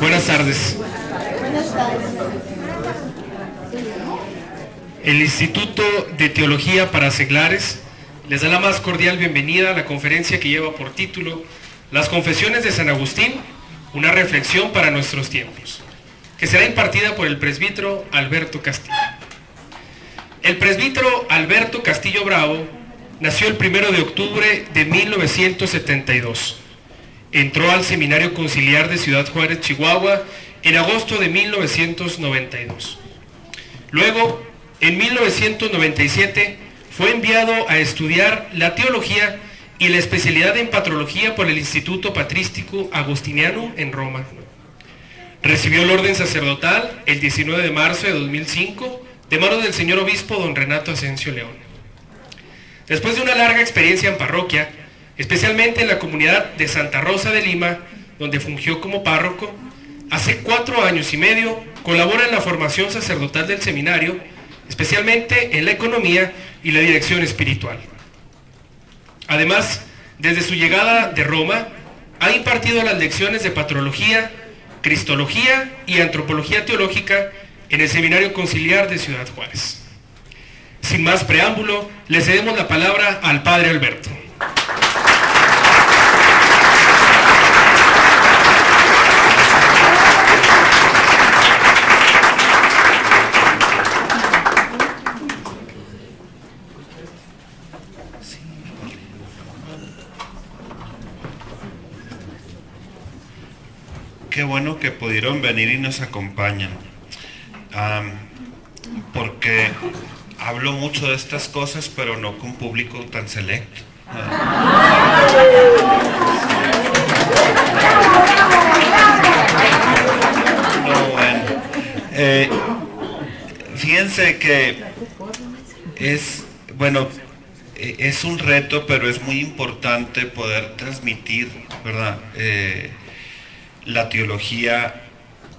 Buenas tardes. El Instituto de Teología para Seglares les da la más cordial bienvenida a la conferencia que lleva por título Las Confesiones de San Agustín, una reflexión para nuestros tiempos, que será impartida por el presbítero Alberto Castillo. El presbítero Alberto Castillo Bravo nació el 1 de octubre de 1972. Entró al Seminario Conciliar de Ciudad Juárez, Chihuahua, en agosto de 1992. Luego, en 1997, fue enviado a estudiar la teología y la especialidad en patrología por el Instituto Patrístico Agustinianum en Roma. Recibió el orden sacerdotal el 19 de marzo de 2005 de manos del señor obispo don Renato Asensio León. Después de una larga experiencia en parroquia, especialmente en la comunidad de Santa Rosa de Lima, donde fungió como párroco, hace 4 años y medio colabora en la formación sacerdotal del seminario, especialmente en la economía y la dirección espiritual. Además, desde su llegada de Roma, ha impartido las lecciones de patrología, cristología y antropología teológica en el Seminario Conciliar de Ciudad Juárez. Sin más preámbulo, le cedemos la palabra al Padre Alberto. Qué bueno que pudieron venir y nos acompañan, porque hablo mucho de estas cosas, pero no con público tan selecto. No, bueno. Fíjense que es un reto, pero es muy importante poder transmitir, ¿verdad? La teología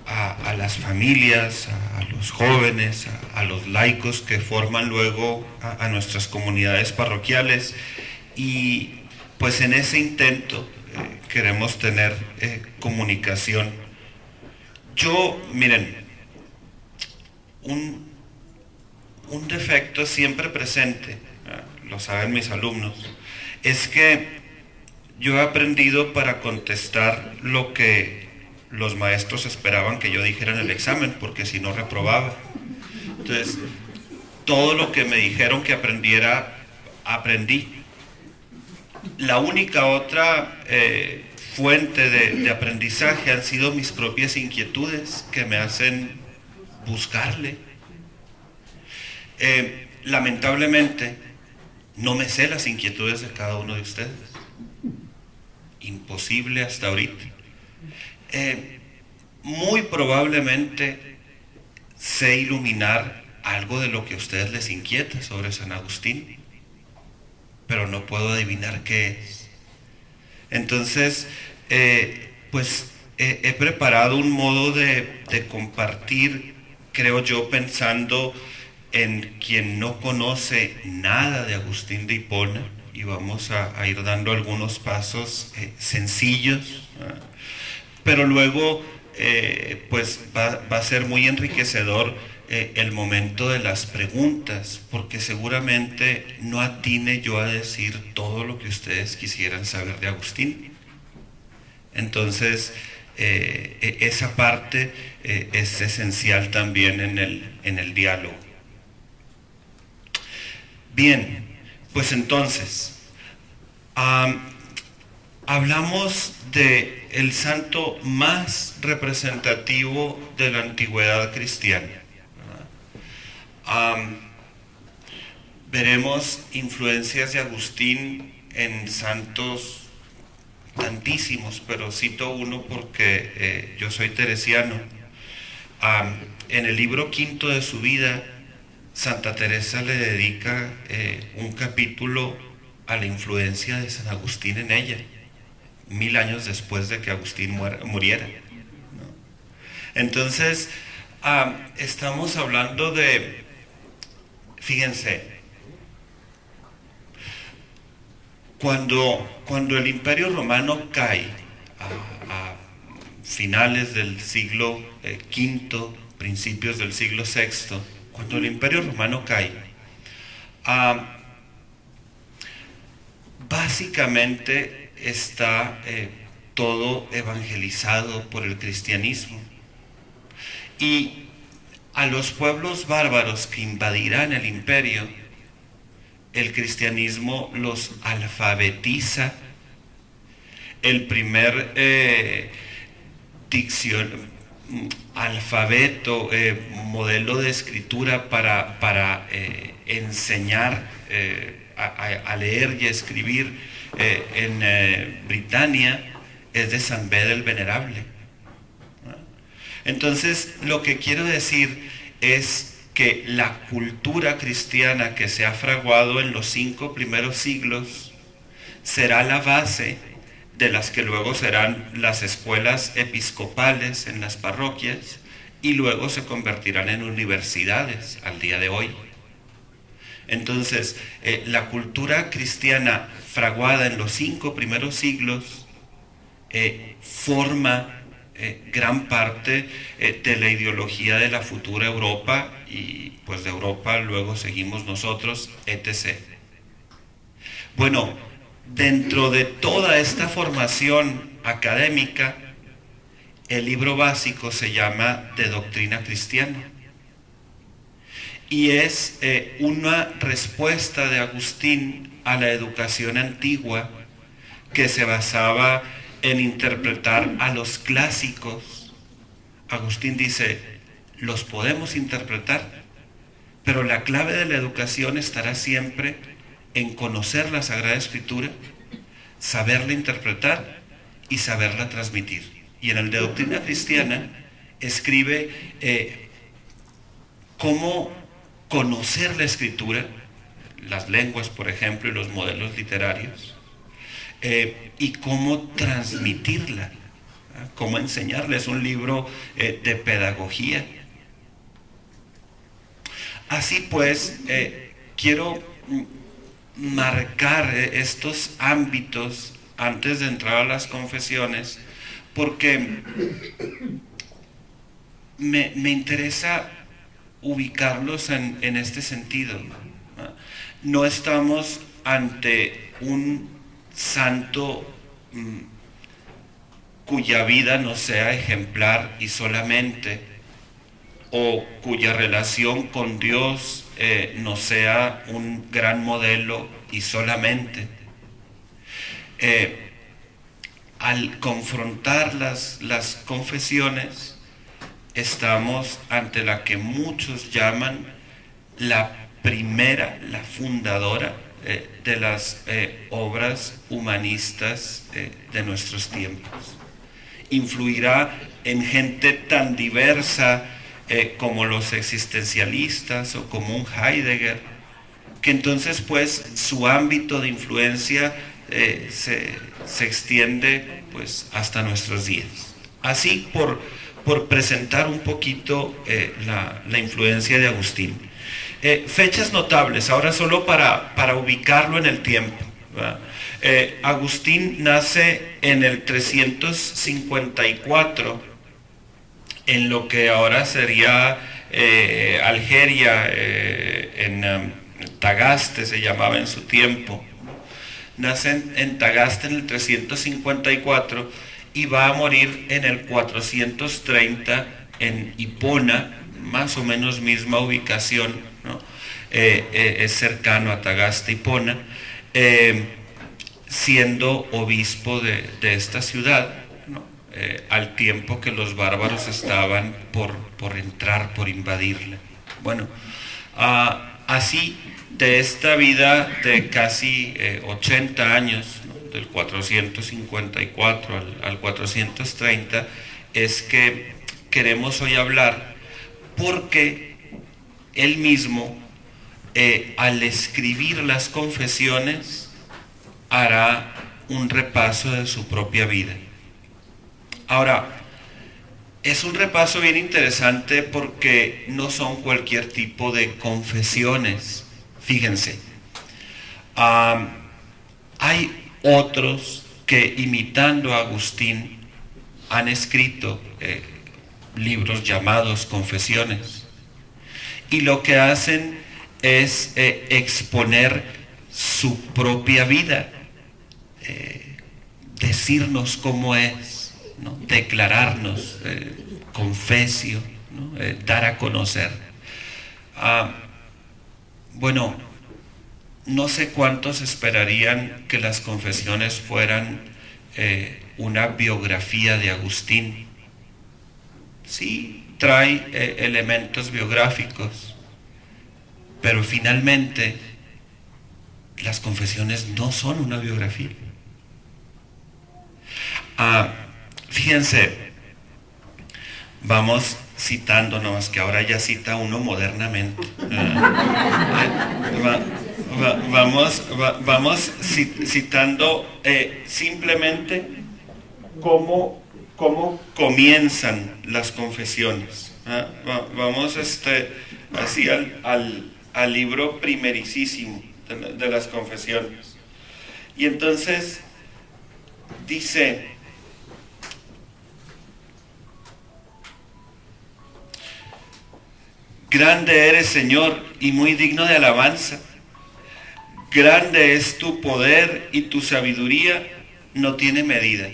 a las familias, a los jóvenes, a los laicos que forman luego a nuestras comunidades parroquiales, y pues en ese intento queremos tener comunicación. Miren, un defecto siempre presente, lo saben mis alumnos, es que yo he aprendido para contestar lo que los maestros esperaban que yo dijera en el examen, porque si no reprobaba. Entonces, todo lo que me dijeron que aprendiera, aprendí. La única otra fuente de aprendizaje han sido mis propias inquietudes que me hacen buscarle. Lamentablemente, no me sé las inquietudes de cada uno de ustedes. Imposible hasta ahorita. Muy probablemente sé iluminar algo de lo que a ustedes les inquieta sobre San Agustín, pero no puedo adivinar qué es. Entonces, he preparado un modo de compartir, creo yo, pensando en quien no conoce nada de Agustín de Hipona, y vamos a ir dando algunos pasos sencillos, pero luego va a ser muy enriquecedor el momento de las preguntas, porque seguramente no atine yo a decir todo lo que ustedes quisieran saber de Agustín. Entonces, esa parte es esencial también en el diálogo. Bien, pues entonces, hablamos de el santo más representativo de la antigüedad cristiana. Veremos influencias de Agustín en santos tantísimos, pero cito uno porque yo soy teresiano. En el libro quinto de su vida, Santa Teresa le dedica un capítulo a la influencia de San Agustín en ella, 1000 años después de que Agustín muriera, ¿no? Entonces, estamos hablando fíjense, Cuando el Imperio Romano cae a finales del siglo V, principios del siglo VI, cuando el Imperio Romano cae, básicamente está todo evangelizado por el cristianismo. Y a los pueblos bárbaros que invadirán el imperio, el cristianismo los alfabetiza. El primer alfabeto, modelo de escritura para enseñar a leer y a escribir en Britania es de San Bede el Venerable. Entonces, lo que quiero decir es que la cultura cristiana que se ha fraguado en los 5 primeros siglos será la base de las que luego serán las escuelas episcopales en las parroquias y luego se convertirán en universidades al día de hoy. Entonces, la cultura cristiana fraguada en los 5 primeros siglos forma gran parte de la ideología de la futura Europa, y pues de Europa luego seguimos nosotros, etc. Bueno, dentro de toda esta formación académica, el libro básico se llama De Doctrina Cristiana, y es una respuesta de Agustín a la educación antigua que se basaba en interpretar a los clásicos. Agustín dice, los podemos interpretar, pero la clave de la educación estará siempre en conocer la Sagrada Escritura, saberla interpretar y saberla transmitir. Y en el de Doctrina Cristiana escribe cómo conocer la Escritura, las lenguas, por ejemplo, y los modelos literarios, y cómo transmitirla, cómo enseñarla. Es un libro de pedagogía. Así pues, quiero marcar estos ámbitos antes de entrar a las confesiones, porque me interesa ubicarlos en este sentido. No estamos ante un santo cuya vida no sea ejemplar y solamente, o cuya relación con Dios no sea un gran modelo y solamente. Al confrontar las confesiones, estamos ante la que muchos llaman la primera, la fundadora de las obras humanistas de nuestros tiempos. Influirá en gente tan diversa como los existencialistas o como un Heidegger, que entonces pues su ámbito de influencia se extiende pues hasta nuestros días. Así por presentar un poquito la influencia de Agustín. Fechas notables, ahora solo para ubicarlo en el tiempo, ¿verdad? Agustín nace en el 354, en lo que ahora sería Algeria, en Tagaste se llamaba en su tiempo. Nace en Tagaste en el 354 y va a morir en el 430 en Hipona, más o menos misma ubicación, ¿no? Es cercano a Tagaste, Hipona, siendo obispo de esta ciudad, ¿no? Al tiempo que los bárbaros estaban por entrar, por invadirla. Bueno, así de esta vida de casi 80 años, ¿no? Del 454 al 430, es que queremos hoy hablar, porque él mismo, al escribir las confesiones, hará un repaso de su propia vida. Ahora, es un repaso bien interesante porque no son cualquier tipo de confesiones. Fíjense, Hay otros que, imitando a Agustín, han escrito libros llamados Confesiones, y lo que hacen es exponer su propia vida, decirnos cómo es, ¿no? Declararnos, confesio, ¿no? Dar a conocer. Bueno, no sé cuántos esperarían que las confesiones fueran una biografía de Agustín. Sí, trae elementos biográficos, pero finalmente las confesiones no son una biografía. Fíjense, vamos citando, no más que ahora ya cita uno modernamente. Vamos citando simplemente cómo comienzan las confesiones. Vamos así al libro primericísimo de las confesiones. Y entonces dice: grande eres, Señor, y muy digno de alabanza. Grande es tu poder y tu sabiduría no tiene medida.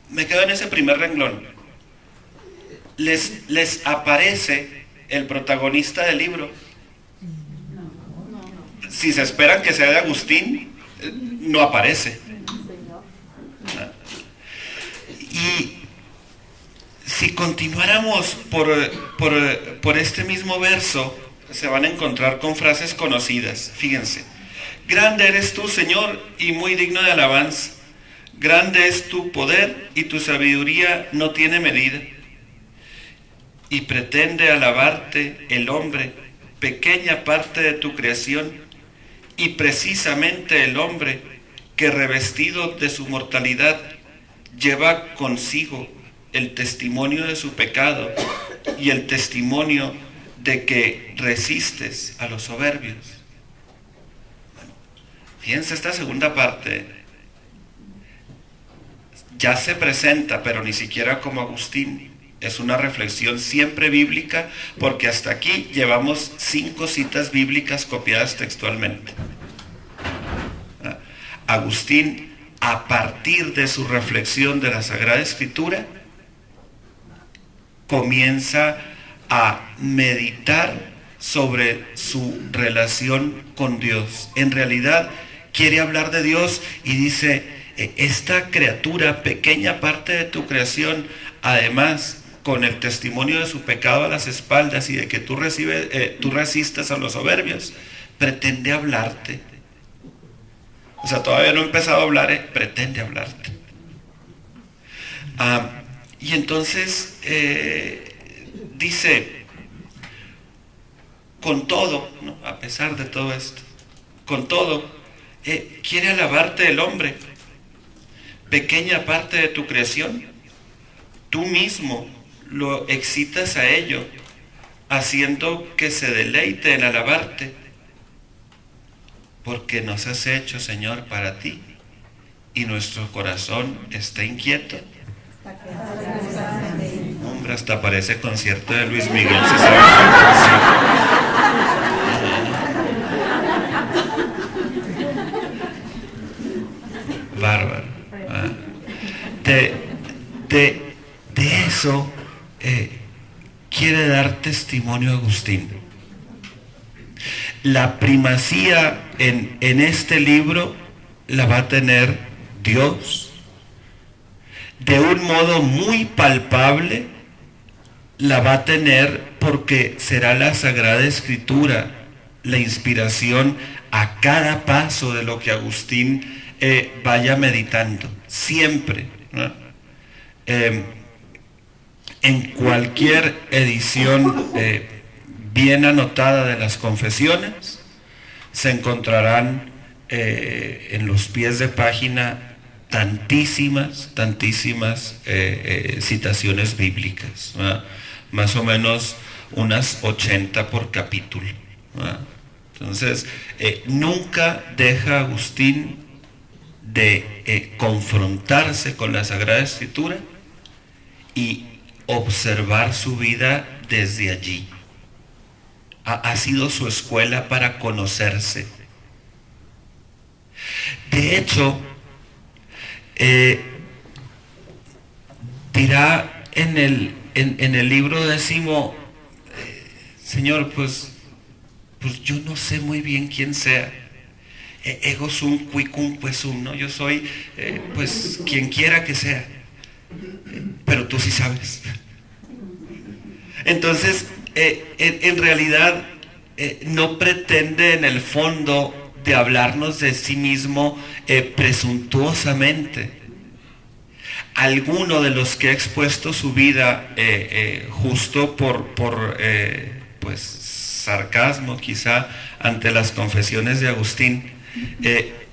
Me quedo en ese primer renglón. Les aparece el protagonista del libro. Si se esperan que sea de Agustín, no aparece. Y si continuáramos por este mismo verso, se van a encontrar con frases conocidas. Fíjense: grande eres tú, Señor, y muy digno de alabanza. Grande es tu poder y tu sabiduría no tiene medida. Y pretende alabarte el hombre, pequeña parte de tu creación, y precisamente el hombre que, revestido de su mortalidad, lleva consigo el testimonio de su pecado y el testimonio de que resistes a los soberbios. Bueno, fíjense, esta segunda parte ya se presenta, pero ni siquiera como Agustín. Es una reflexión siempre bíblica, porque hasta aquí llevamos 5 citas bíblicas copiadas textualmente. Agustín, a partir de su reflexión de la Sagrada Escritura, comienza a meditar sobre su relación con Dios. En realidad quiere hablar de Dios y dice: esta criatura, pequeña parte de tu creación, además con el testimonio de su pecado a las espaldas y de que tú resistes a los soberbios, pretende hablarte. O sea, todavía no ha empezado a hablar, pretende hablarte. Y entonces dice: con todo, ¿no? A pesar de todo esto, con todo, quiere alabarte el hombre, pequeña parte de tu creación. Tú mismo lo excitas a ello, haciendo que se deleite en alabarte, porque nos has hecho, Señor, para ti, y nuestro corazón está inquieto. Hombre, hasta parece concierto de Luis Miguel. ¿Se sabe bárbaro? De eso quiere dar testimonio Agustín. La primacía en este libro la va a tener Dios. De un modo muy palpable la va a tener, porque será la Sagrada Escritura la inspiración a cada paso de lo que Agustín vaya meditando, siempre, ¿no? En cualquier edición bien anotada de las confesiones se encontrarán en los pies de página tantísimas citaciones bíblicas, ¿no? Más o menos unas 80 por capítulo, ¿no? Entonces nunca deja Agustín de confrontarse con la Sagrada Escritura y observar su vida desde allí. Ha sido su escuela para conocerse. De hecho, dirá en el libro 10, Señor, pues yo no sé muy bien quién sea. Ego sum qui cumque sum, ¿no? Yo soy, pues, quien quiera que sea. Pero tú sí sabes. Entonces, en realidad, no pretende en el fondo de hablarnos de sí mismo presuntuosamente. Alguno de los que ha expuesto su vida justo por pues sarcasmo quizá ante las confesiones de Agustín,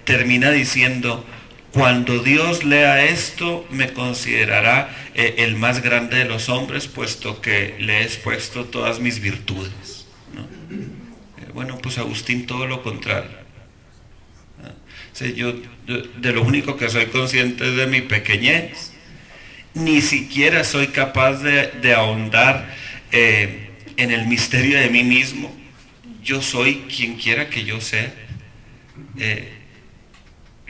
termina diciendo: cuando Dios lea esto, me considerará el más grande de los hombres, puesto que le he expuesto todas mis virtudes, ¿no? Bueno, pues Agustín todo lo contrario. Yo de lo único que soy consciente es de mi pequeñez. Ni siquiera soy capaz de ahondar en el misterio de mí mismo. Yo soy quien quiera que yo sea,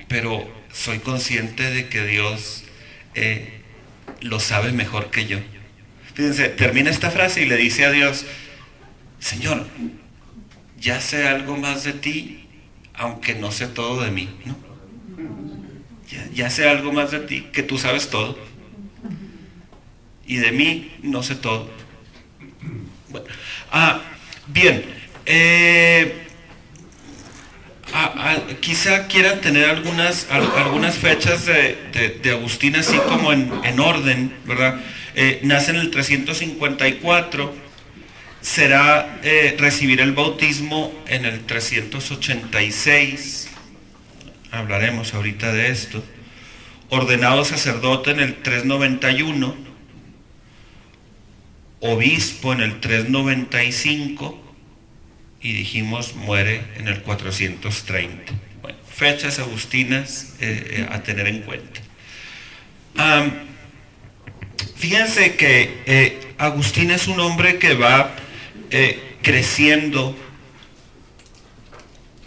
pero soy consciente de que Dios lo sabe mejor que yo. Fíjense, termina esta frase y le dice a Dios: Señor, ya sé algo más de ti, aunque no sé todo de mí, ¿no? Ya sé algo más de ti, que tú sabes todo, y de mí no sé todo. Bueno, bien, quizá quieran tener algunas fechas de Agustín así como en orden, ¿verdad? Nace en el 354, será recibir el bautismo en el 386, hablaremos ahorita de esto. Ordenado sacerdote en el 391, obispo en el 395, y dijimos muere en el 430. Bueno, fechas agustinas a tener en cuenta. Fíjense que Agustín es un hombre que va creciendo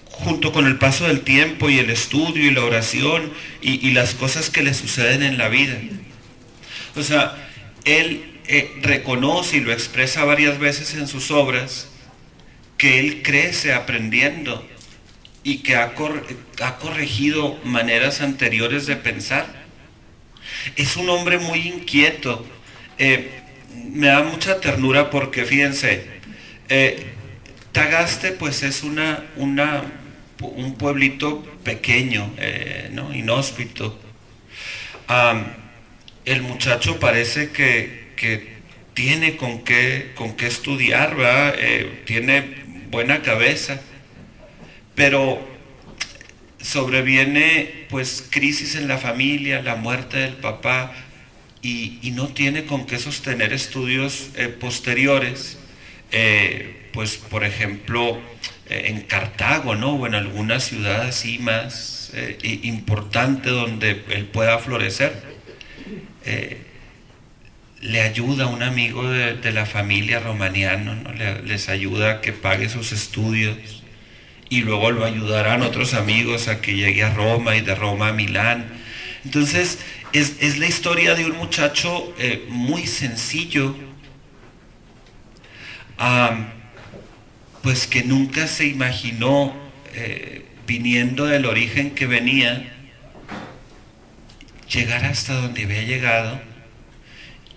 junto con el paso del tiempo y el estudio y la oración y las cosas que le suceden en la vida. O sea, él reconoce y lo expresa varias veces en sus obras, que él crece aprendiendo y que ha corregido maneras anteriores de pensar. Es un hombre muy inquieto. Me da mucha ternura porque, fíjense, Tagaste pues es un pueblito pequeño, ¿no? Inhóspito. El muchacho parece que tiene con qué estudiar, ¿verdad? Tiene buena cabeza, pero sobreviene pues crisis en la familia, la muerte del papá, y no tiene con qué sostener estudios posteriores, pues por ejemplo en Cartago, ¿no? O en alguna ciudad así más importante donde él pueda florecer. Le ayuda a un amigo de la familia romaniano, ¿no? Les ayuda a que pague sus estudios, y luego lo ayudarán otros amigos a que llegue a Roma, y de Roma a Milán. Entonces es la historia de un muchacho muy sencillo, pues que nunca se imaginó, viniendo del origen que venía, llegar hasta donde había llegado.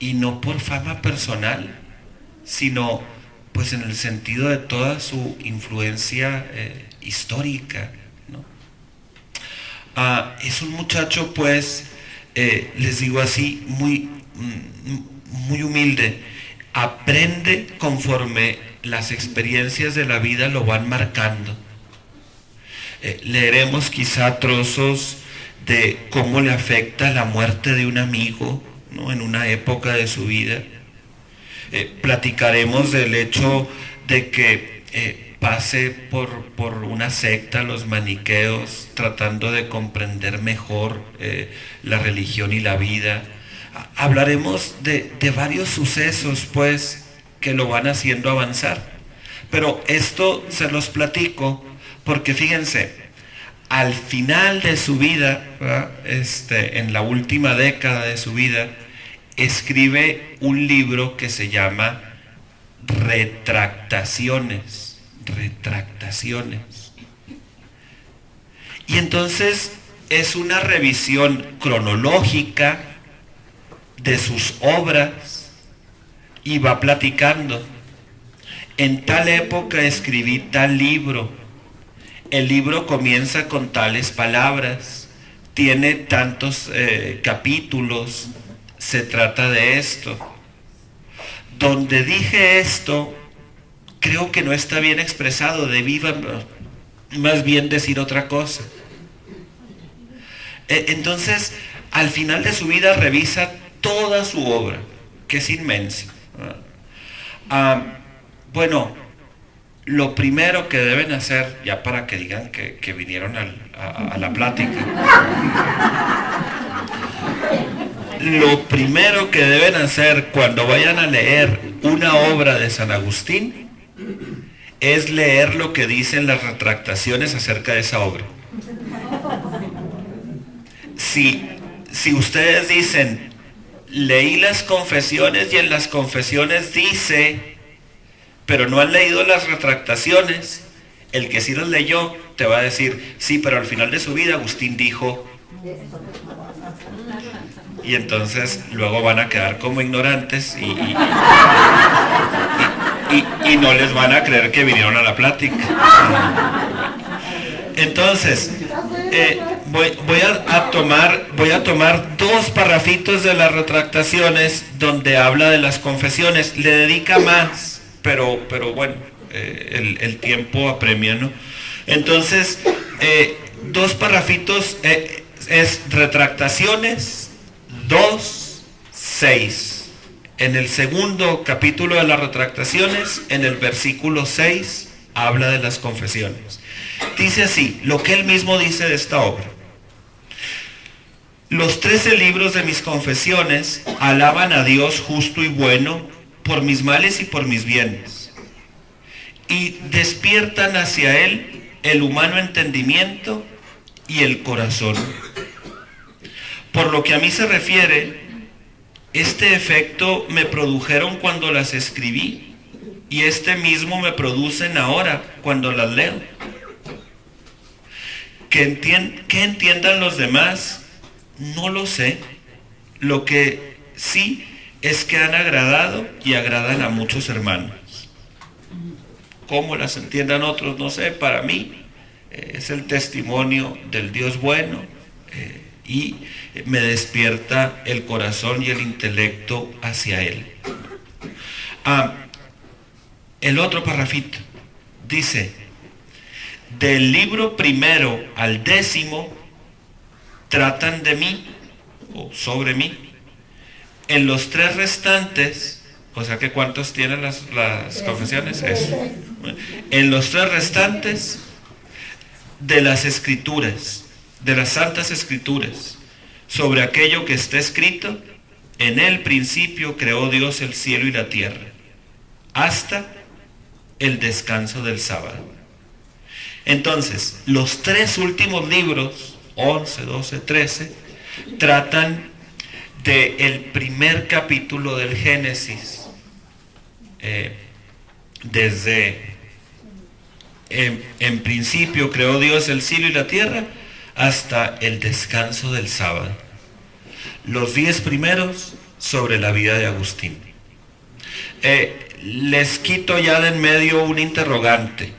Y no por fama personal, sino pues en el sentido de toda su influencia histórica, ¿no? Es un muchacho pues, les digo así, muy humilde. Aprende conforme las experiencias de la vida lo van marcando. Leeremos quizá trozos de cómo le afecta la muerte de un amigo, ¿no? En una época de su vida. Platicaremos del hecho de que pase por una secta, los maniqueos, tratando de comprender mejor la religión y la vida. Hablaremos de varios sucesos, pues, que lo van haciendo avanzar. Pero esto se los platico porque fíjense, al final de su vida, en la última década de su vida, escribe un libro que se llama Retractaciones. Y entonces es una revisión cronológica de sus obras y va platicando. En tal época escribí tal libro. El libro comienza con tales palabras, tiene tantos capítulos, se trata de esto. Donde dije esto, creo que no está bien expresado, debí más bien decir otra cosa. Entonces, al final de su vida revisa toda su obra, que es inmensa. Bueno, lo primero que deben hacer, ya para que digan que vinieron a la plática, lo primero que deben hacer cuando vayan a leer una obra de San Agustín es leer lo que dicen las retractaciones acerca de esa obra. Si ustedes dicen, leí las confesiones y en las confesiones dice, pero no han leído las retractaciones, el que sí las leyó te va a decir, sí, pero al final de su vida Agustín dijo, y entonces luego van a quedar como ignorantes y no les van a creer que vinieron a la plática. Entonces, voy a tomar dos parrafitos de las retractaciones donde habla de las confesiones. Le dedica más, pero bueno, el tiempo apremia, ¿no? Entonces, dos parrafitos es retractaciones 2:6. En el segundo capítulo de las retractaciones, en el versículo 6, habla de las confesiones. Dice así, lo que él mismo dice de esta obra. Los 13 libros de mis confesiones alaban a Dios justo y bueno por mis males y por mis bienes, y despiertan hacia él el humano entendimiento y el corazón. Por lo que a mí se refiere, este efecto me produjeron cuando las escribí, y este mismo me producen ahora cuando las leo. ¿Qué entiendan los demás? No lo sé. Lo que sí es que han agradado y agradan a muchos hermanos. ¿Cómo las entiendan otros? No sé. Para mí es el testimonio del Dios bueno y me despierta el corazón y el intelecto hacia Él. El otro parrafito dice, del libro primero al 10 tratan de mí o sobre mí. En los 3 restantes, o sea que ¿cuántos tienen las confesiones? Eso. En los 3 restantes de las escrituras, de las santas escrituras, sobre aquello que está escrito, en el principio creó Dios el cielo y la tierra, hasta el descanso del sábado. Entonces, los 3 últimos libros, 11, 12, 13, tratan del primer capítulo del Génesis, desde en principio creó Dios el cielo y la tierra, hasta el descanso del sábado. Los 10 primeros sobre la vida de Agustín. Les quito ya de en medio un interrogante.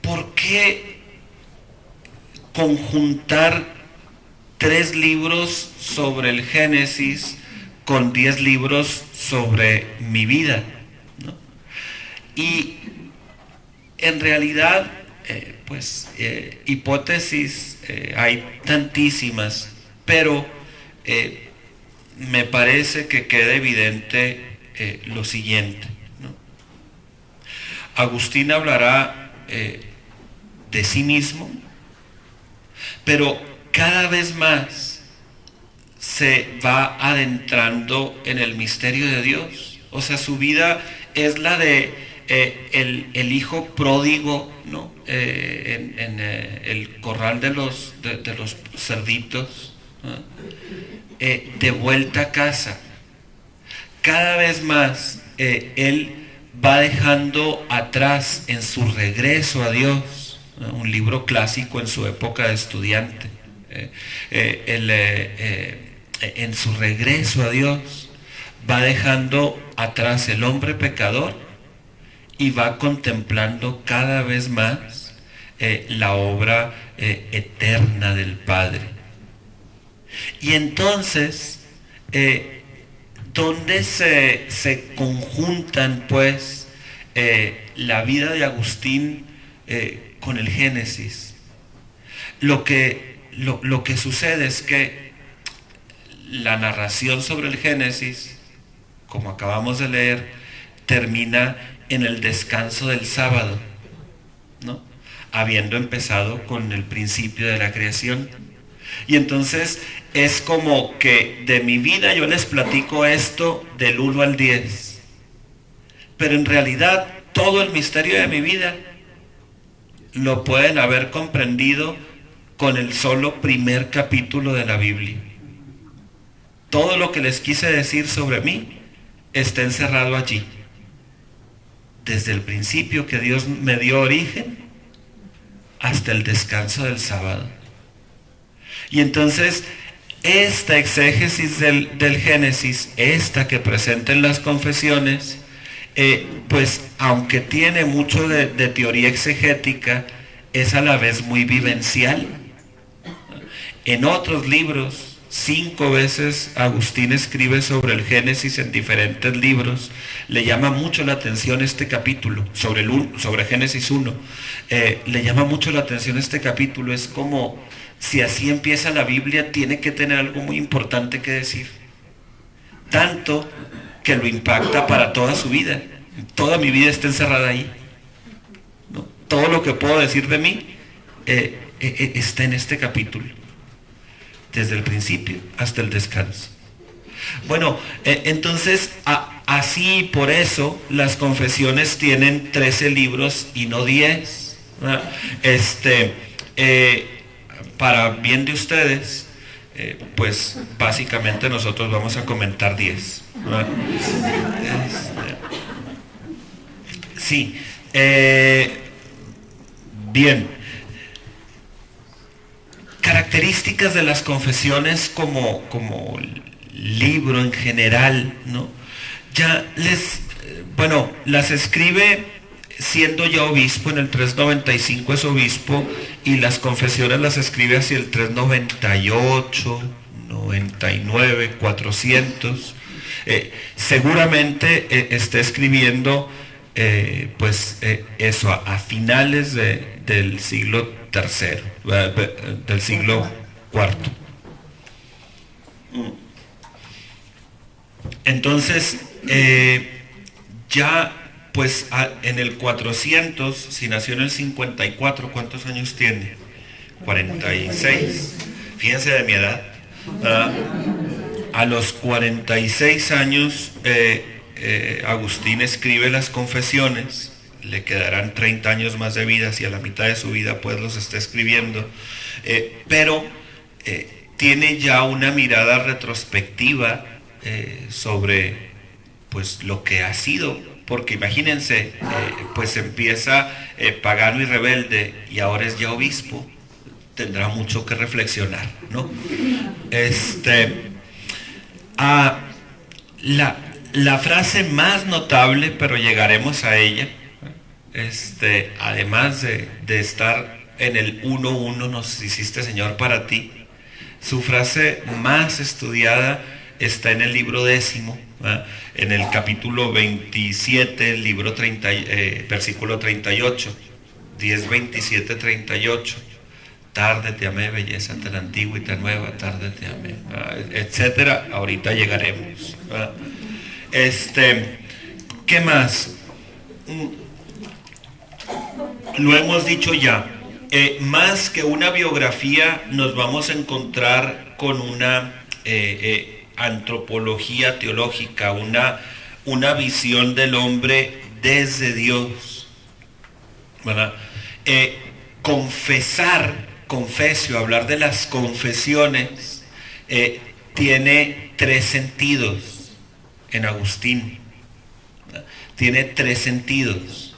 ¿Por qué conjuntar 3 libros sobre el Génesis con 10 libros sobre mi vida, ¿no? Y en realidad, hipótesis hay tantísimas, pero me parece que queda evidente lo siguiente, ¿no? Agustín hablará de sí mismo, pero cada vez más se va adentrando en el misterio de Dios. O sea, su vida es la de el hijo pródigo, ¿no? En el corral de los cerditos, ¿no? De vuelta a casa. Cada vez más él va dejando atrás en su regreso a Dios, ¿no? Un libro clásico en su época de estudiante. En su regreso a Dios va dejando atrás el hombre pecador y va contemplando cada vez más la obra eterna del Padre. Y entonces, ¿dónde se conjuntan pues la vida de Agustín con el Génesis? Lo que sucede es que la narración sobre el Génesis, como acabamos de leer, termina en el descanso del sábado, ¿no? Habiendo empezado con el principio de la creación. Y entonces es como que de mi vida yo les platico esto del 1 al 10, pero en realidad todo el misterio de mi vida lo pueden haber comprendido con el solo primer capítulo de la Biblia. Todo lo que les quise decir sobre mí está encerrado allí. Desde el principio que Dios me dio origen hasta el descanso del sábado. Y entonces esta exégesis del Génesis, esta que presenta en las confesiones, pues aunque tiene mucho de teoría exegética, es a la vez muy vivencial. En otros libros, 5 veces Agustín escribe sobre el Génesis en diferentes libros. Le llama mucho la atención este capítulo, sobre Génesis 1. Le llama mucho la atención este capítulo. Es como si así empieza la Biblia, tiene que tener algo muy importante que decir. Tanto que lo impacta para toda su vida. Toda mi vida está encerrada ahí, ¿no? Todo lo que puedo decir de mí está en este capítulo, desde el principio hasta el descanso. Bueno, entonces así, por eso las confesiones tienen 13 libros y no 10, ¿no? Para bien de ustedes, pues básicamente nosotros vamos a comentar 10, ¿no? Sí, bien. Características de las confesiones como libro en general, ¿no? Las escribe siendo ya obispo. En el 395 es obispo, y las confesiones las escribe hacia el 398, 99, 400. Seguramente está escribiendo eso a finales del siglo III, del siglo IV. Entonces, ya pues en el 400, si nació en el 54, ¿cuántos años tiene? 46. Fíjense de mi edad. A los 46 años, Agustín escribe las confesiones. Le quedarán 30 años más de vida, si a la mitad de su vida pues los está escribiendo, pero tiene ya una mirada retrospectiva sobre pues lo que ha sido, porque imagínense, pues empieza pagano y rebelde y ahora es ya obispo. Tendrá mucho que reflexionar, ¿no? La frase más notable, pero llegaremos a ella, además de estar en el 1:1, nos hiciste Señor para ti, su frase más estudiada está en el libro 10, en el capítulo 27, libro versículo 38, 10, 27, 38. Tarde te amé, belleza tan antigua y tan nueva, tarde te amé, etcétera. Ahorita llegaremos. ¿Qué más? lo hemos dicho ya, más que una biografía nos vamos a encontrar con una antropología teológica, una visión del hombre desde Dios, ¿verdad? Confesio, hablar de las confesiones, tiene tres sentidos en Agustín, ¿verdad? Tiene tres sentidos.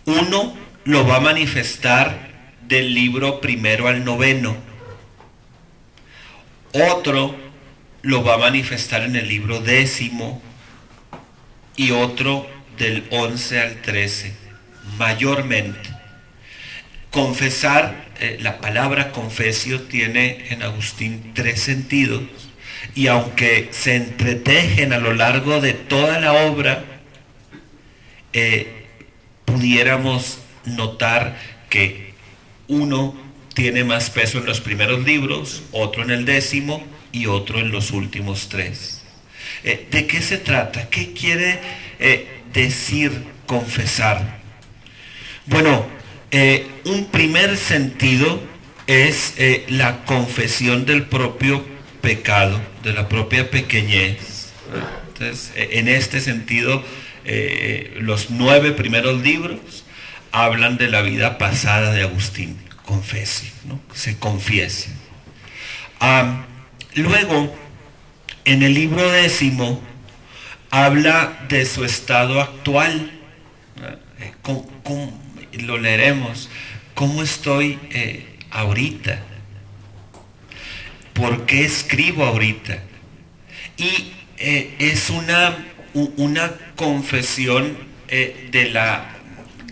Uno lo va a manifestar del libro 1 al 9. Otro lo va a manifestar en el libro 10 y otro del 11 al 13, mayormente. Confesar, la palabra confesio tiene en Agustín tres sentidos, y aunque se entretejen a lo largo de toda la obra, pudiéramos notar que uno tiene más peso en los primeros libros, otro en el 10 y otro en los últimos 3. ¿De qué se trata? ¿Qué quiere decir confesar? Bueno, un primer sentido es la confesión del propio pecado, de la propia pequeñez. Entonces, en este sentido, los 9 primeros libros hablan de la vida pasada de Agustín. Confese, ¿no? Se confiese. Luego, en el libro 10 habla de su estado actual. Lo leeremos. ¿Cómo estoy ahorita? ¿Por qué escribo ahorita? Y es una confesión de la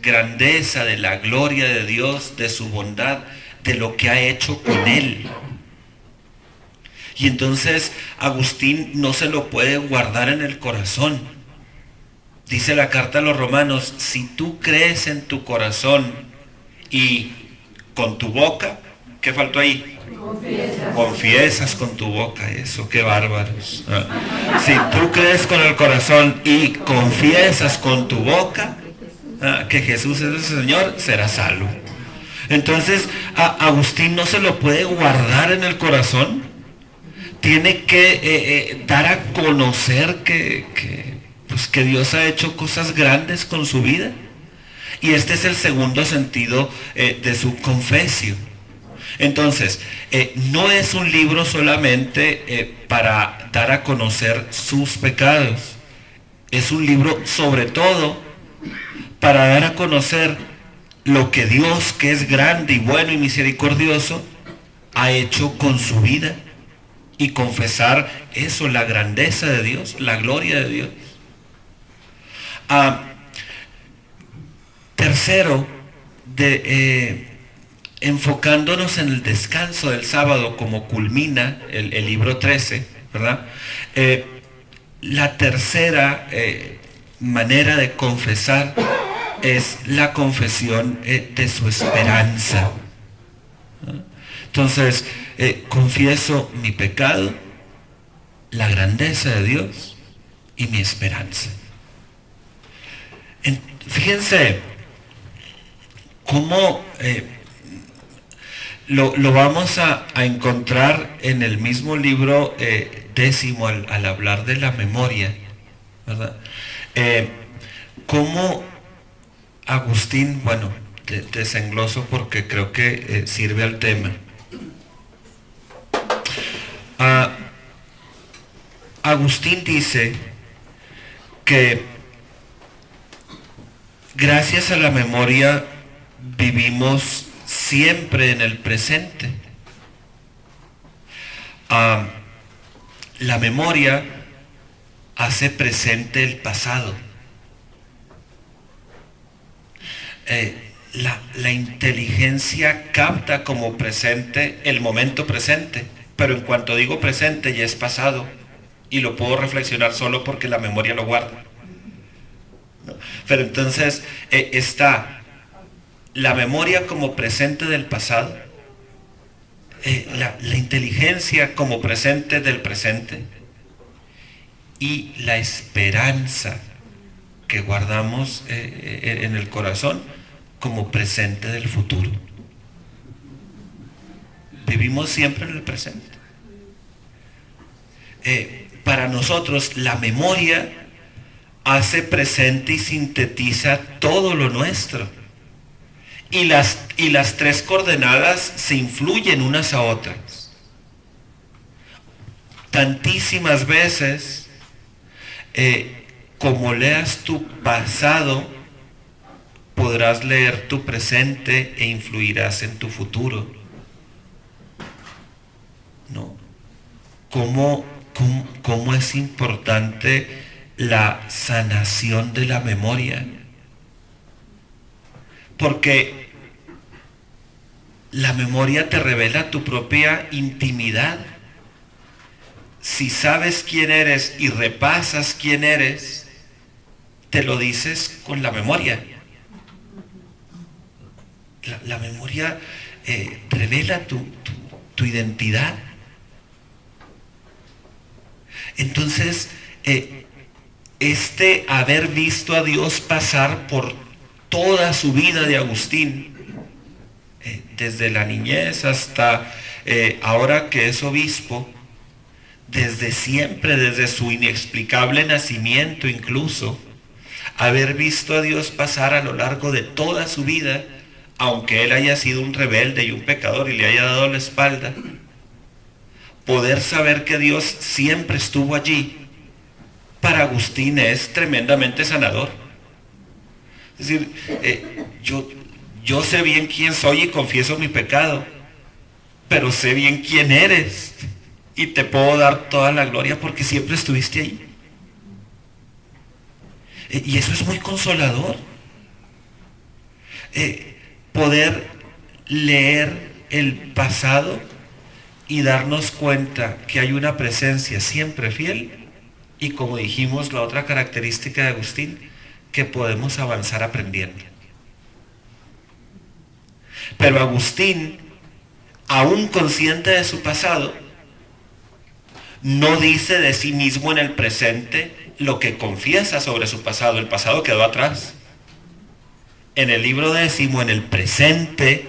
grandeza, de la gloria de Dios, de su bondad, de lo que ha hecho con él. Y entonces Agustín no se lo puede guardar en el corazón. Dice la carta a los Romanos: si tú crees en tu corazón y con tu boca, ¿qué faltó ahí? Confiesas con tu boca. Eso, qué bárbaros. Si tú crees con el corazón y confiesas con tu boca que Jesús es el Señor, serás salvo. Entonces Agustín no se lo puede guardar en el corazón. Tiene que dar a conocer que Dios ha hecho cosas grandes con su vida. Y este es el segundo sentido de su confesio. Entonces, no es un libro solamente para dar a conocer sus pecados. Es un libro sobre todo para dar a conocer lo que Dios, que es grande y bueno y misericordioso, ha hecho con su vida, y confesar eso, la grandeza de Dios, la gloria de Dios. Tercero, enfocándonos en el descanso del sábado, como culmina el libro 13, ¿verdad? La tercera manera de confesar es la confesión de su esperanza. Entonces, confieso mi pecado, la grandeza de Dios y mi esperanza. Fíjense cómo lo vamos a encontrar en el mismo libro 10 al hablar de la memoria, ¿verdad? Cómo Agustín, bueno, desengloso porque creo que sirve al tema. Agustín dice que gracias a la memoria vivimos siempre en el presente. La memoria hace presente el pasado. La inteligencia capta como presente el momento presente, pero en cuanto digo presente ya es pasado y lo puedo reflexionar solo porque la memoria lo guarda. ¿No? Pero entonces está la memoria como presente del pasado, la inteligencia como presente del presente, y la esperanza que guardamos en el corazón como presente del futuro. Vivimos siempre en el presente. Para nosotros la memoria hace presente y sintetiza todo lo nuestro. Y las tres coordenadas se influyen unas a otras. Tantísimas veces, como leas tu pasado, podrás leer tu presente e influirás en tu futuro. ¿No? ¿Cómo es importante la sanación de la memoria? Porque la memoria te revela tu propia intimidad. Si sabes quién eres y repasas quién eres, te lo dices con la memoria. La memoria revela tu identidad. Entonces, haber visto a Dios pasar por toda su vida de Agustín, desde la niñez hasta ahora que es obispo, desde siempre, desde su inexplicable nacimiento incluso, haber visto a Dios pasar a lo largo de toda su vida, aunque él haya sido un rebelde y un pecador y le haya dado la espalda, poder saber que Dios siempre estuvo allí, para Agustín es tremendamente sanador. Es decir, yo sé bien quién soy y confieso mi pecado, pero sé bien quién eres y te puedo dar toda la gloria porque siempre estuviste ahí. Y eso es muy consolador. Poder leer el pasado y darnos cuenta que hay una presencia siempre fiel y, como dijimos, la otra característica de Agustín, que podemos avanzar aprendiendo. Pero Agustín, aún consciente de su pasado, no dice de sí mismo en el presente lo que confiesa sobre su pasado. El pasado quedó atrás. En el libro 10, en el presente,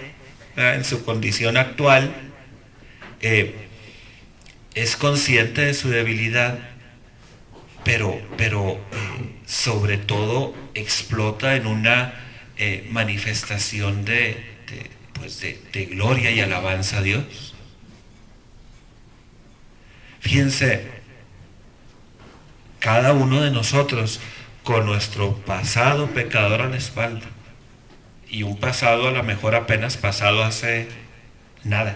en su condición actual, es consciente de su debilidad, pero sobre todo explota en una manifestación de gloria y alabanza a Dios. Fíjense, cada uno de nosotros con nuestro pasado pecador a la espalda, y un pasado a lo mejor apenas pasado hace nada,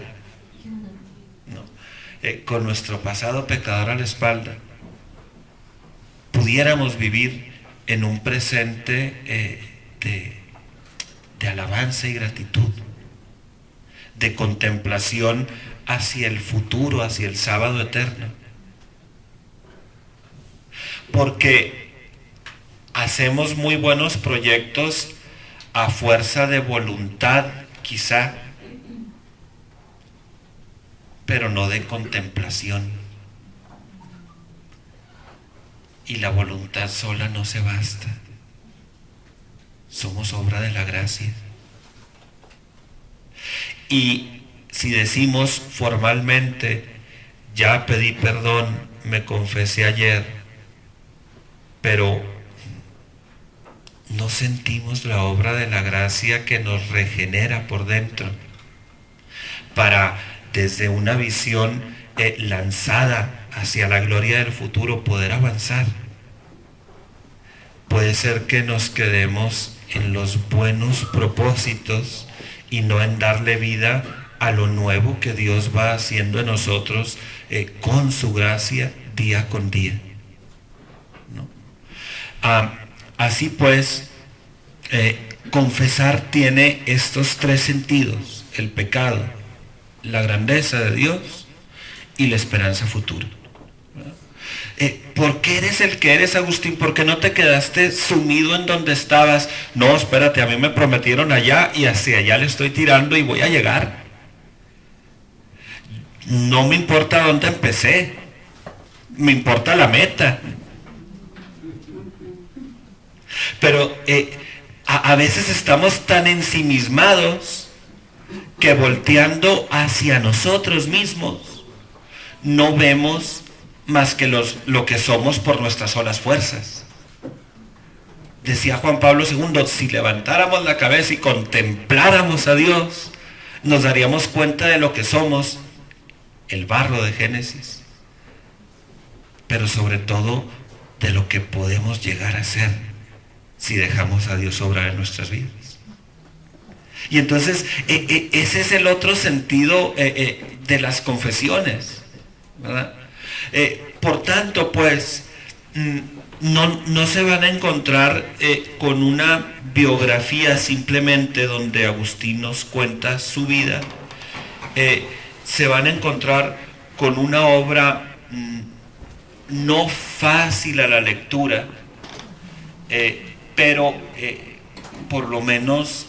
¿no? Con nuestro pasado pecador a la espalda, pudiéramos vivir en un presente de alabanza y gratitud, de contemplación hacia el futuro, hacia el sábado eterno. Porque hacemos muy buenos proyectos a fuerza de voluntad, quizá, pero no de contemplación. Y la voluntad sola no se basta. Somos obra de la gracia. Y si decimos formalmente, ya pedí perdón, me confesé ayer, pero no sentimos la obra de la gracia que nos regenera por dentro, para desde una visión lanzada hacia la gloria del futuro poder avanzar. Puede ser que nos quedemos en los buenos propósitos y no en darle vida a lo nuevo que Dios va haciendo en nosotros con su gracia día con día, ¿no? Así pues, confesar tiene estos tres sentidos: el pecado, la grandeza de Dios y la esperanza futura. ¿Por qué eres el que eres, Agustín? ¿Por qué no te quedaste sumido en donde estabas? No, espérate, a mí me prometieron allá y hacia allá le estoy tirando y voy a llegar. No me importa dónde empecé, me importa la meta. Pero a veces estamos tan ensimismados que volteando hacia nosotros mismos no vemos más que lo que somos por nuestras solas fuerzas. Decía Juan Pablo II, si levantáramos la cabeza y contempláramos a Dios, nos daríamos cuenta de lo que somos, el barro de Génesis, pero sobre todo de lo que podemos llegar a ser si dejamos a Dios obrar en nuestras vidas. Y entonces ese es el otro sentido de las confesiones, ¿verdad? Por tanto, pues, no se van a encontrar con una biografía simplemente donde Agustín nos cuenta su vida. Se van a encontrar con una obra no fácil a la lectura, pero por lo menos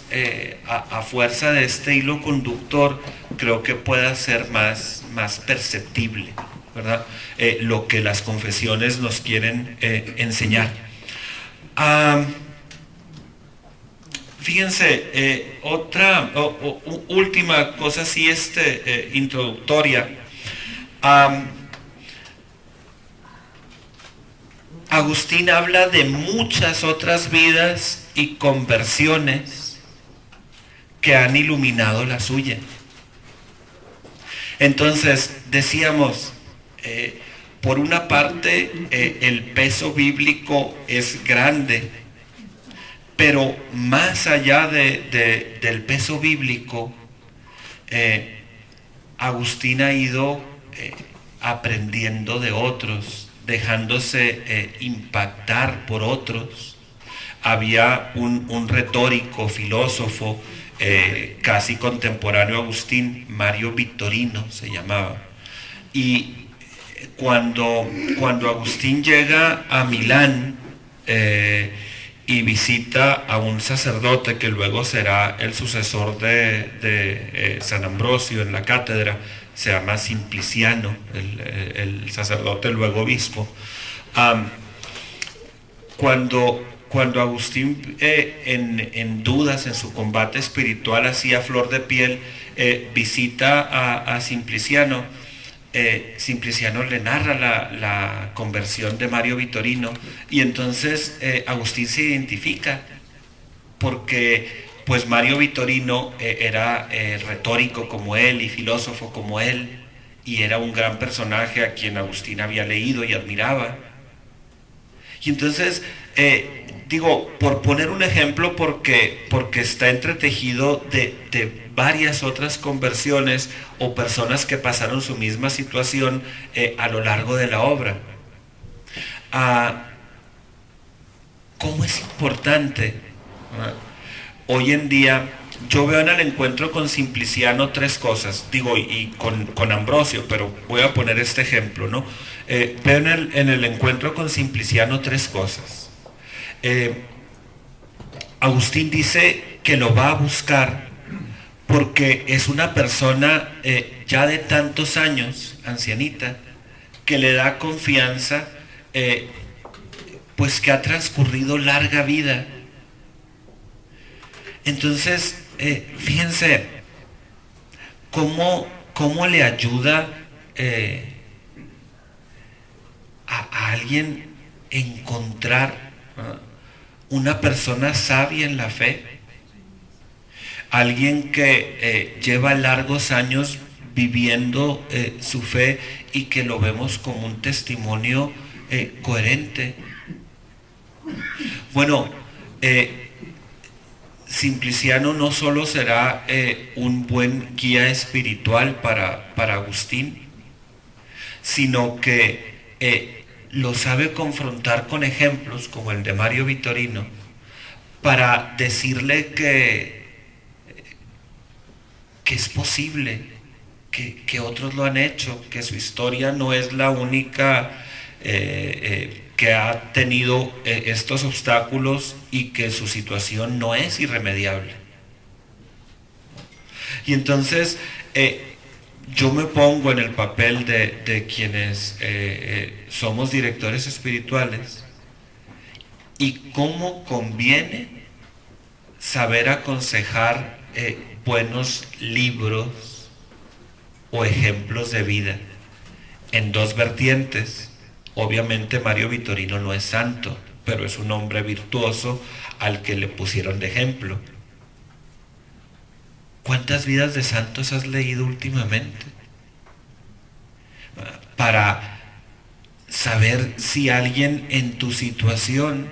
a fuerza de este hilo conductor creo que pueda ser más perceptible, ¿verdad? Lo que las confesiones nos quieren enseñar. Fíjense, otra última cosa así introductoria. Agustín habla de muchas otras vidas y conversiones que han iluminado la suya. Entonces, decíamos, por una parte, el peso bíblico es grande, pero más allá del peso bíblico, Agustín ha ido aprendiendo de otros, dejándose impactar por otros. Había un retórico, filósofo, casi contemporáneo a Agustín, Mario Vittorino se llamaba. Y cuando Agustín llega a Milán y visita a un sacerdote que luego será el sucesor de San Ambrosio en la cátedra, se llama Simpliciano, el sacerdote luego obispo. Cuando Agustín en dudas en su combate espiritual, así a flor de piel, visita a Simpliciano, Simpliciano le narra la conversión de Mario Vittorino, y entonces Agustín se identifica porque pues Mario Vittorino era retórico como él y filósofo como él, y era un gran personaje a quien Agustín había leído y admiraba. Y entonces digo, por poner un ejemplo, porque está entretejido de varias otras conversiones o personas que pasaron su misma situación a lo largo de la obra. ¿Cómo es importante? Hoy en día yo veo en el encuentro con Simpliciano tres cosas, digo, y con Ambrosio, pero voy a poner este ejemplo, ¿no? Veo en el encuentro con Simpliciano tres cosas. Agustín dice que lo va a buscar porque es una persona ya de tantos años, ancianita, que le da confianza, pues que ha transcurrido larga vida. Entonces, fíjense cómo le ayuda a alguien encontrar una persona sabia en la fe, alguien que lleva largos años viviendo su fe y que lo vemos como un testimonio coherente. Bueno, Simpliciano no solo será un buen guía espiritual para Agustín, sino que lo sabe confrontar con ejemplos como el de Mario Vittorino para decirle que es posible, que otros lo han hecho, que su historia no es la única que ha tenido estos obstáculos y que su situación no es irremediable. Y entonces yo me pongo en el papel de quienes somos directores espirituales, y cómo conviene saber aconsejar buenos libros o ejemplos de vida en dos vertientes. Obviamente Mario Vitorino no es santo, pero es un hombre virtuoso al que le pusieron de ejemplo. ¿Cuántas vidas de santos has leído últimamente? Para saber si alguien en tu situación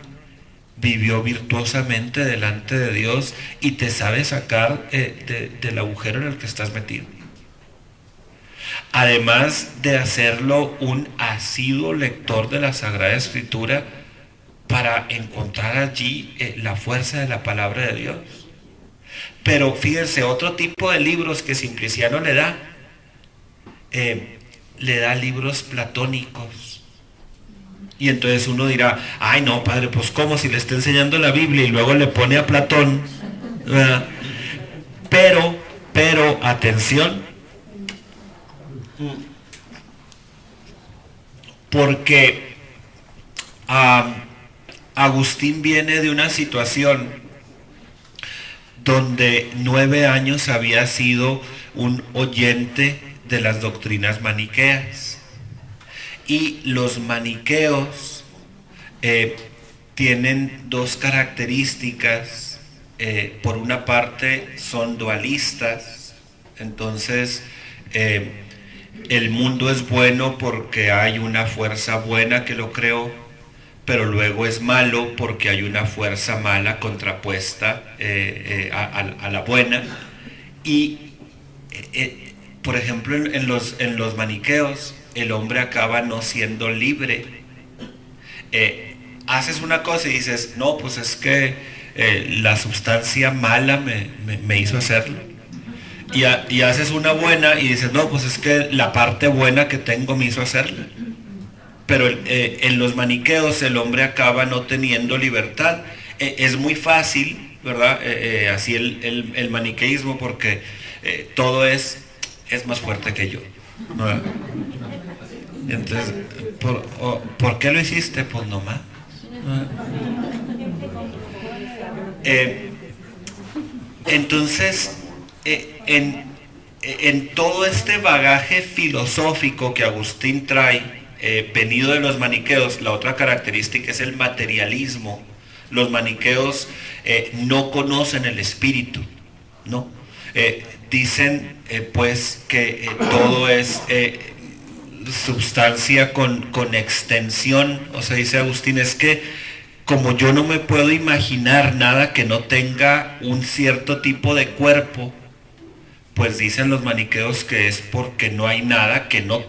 vivió virtuosamente delante de Dios y te sabe sacar del agujero en el que estás metido. Además de hacerlo un asiduo lector de la Sagrada Escritura para encontrar allí la fuerza de la palabra de Dios. Pero fíjense, otro tipo de libros que Simpliciano le da libros platónicos. Y entonces uno dirá, ay no, padre, pues ¿cómo? Si le está enseñando la Biblia y luego le pone a Platón. Pero, atención, porque Agustín viene de una situación donde 9 años había sido un oyente de las doctrinas maniqueas. Y los maniqueos tienen dos características. Por una parte son dualistas, entonces el mundo es bueno porque hay una fuerza buena que lo creó, pero luego es malo porque hay una fuerza mala contrapuesta a la buena. Y por ejemplo en los maniqueos el hombre acaba no siendo libre. Haces una cosa y dices, no, pues es que la sustancia mala me hizo hacerlo. Y haces una buena y dices, no, pues es que la parte buena que tengo me hizo hacerla. Pero en los maniqueos el hombre acaba no teniendo libertad. Es muy fácil, ¿verdad? Así el maniqueísmo, porque todo es más fuerte que yo, ¿verdad? Entonces, ¿por qué lo hiciste? Pues nomás. Entonces, en todo este bagaje filosófico que Agustín trae, venido de los maniqueos, la otra característica es el materialismo. Los maniqueos no conocen el espíritu, ¿no? Dicen pues que todo es substancia con extensión. O sea, dice Agustín, es que como yo no me puedo imaginar nada que no tenga un cierto tipo de cuerpo, pues dicen los maniqueos que es porque no hay nada que no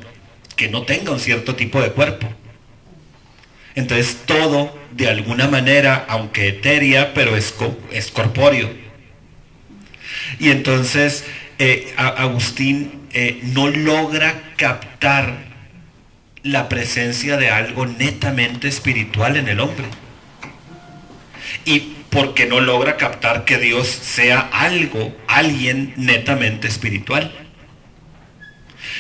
tenga un cierto tipo de cuerpo. Entonces todo, de alguna manera, aunque etérea, pero es corpóreo. Y entonces Agustín no logra captar la presencia de algo netamente espiritual en el hombre. Y porque no logra captar que Dios sea alguien netamente espiritual.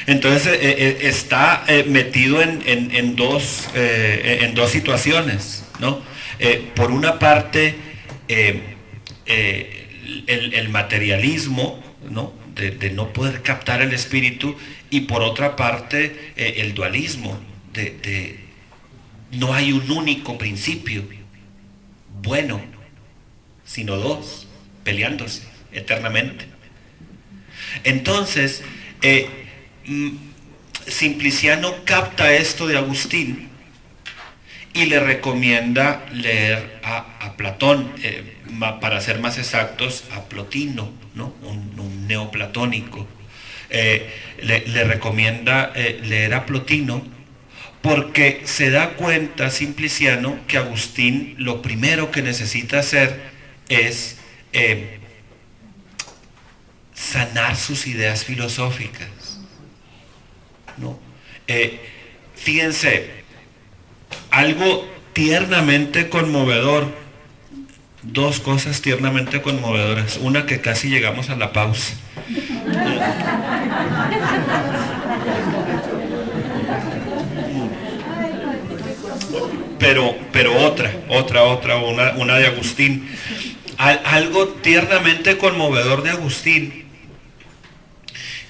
Entonces está metido en dos situaciones, ¿no? Por una parte, el materialismo, ¿no? De no poder captar el espíritu, y por otra parte, el dualismo, de no hay un único principio bueno, sino dos, peleándose eternamente. Entonces, Simpliciano capta esto de Agustín y le recomienda leer a Platón, para ser más exactos, a Plotino, ¿no? un neoplatónico. Le recomienda leer a Plotino, porque se da cuenta Simpliciano que Agustín lo primero que necesita hacer es sanar sus ideas filosóficas, ¿no? Fíjense, algo tiernamente conmovedor, dos cosas tiernamente conmovedoras, una que casi llegamos a la pausa. Pero otra, una de Agustín. Algo tiernamente conmovedor de Agustín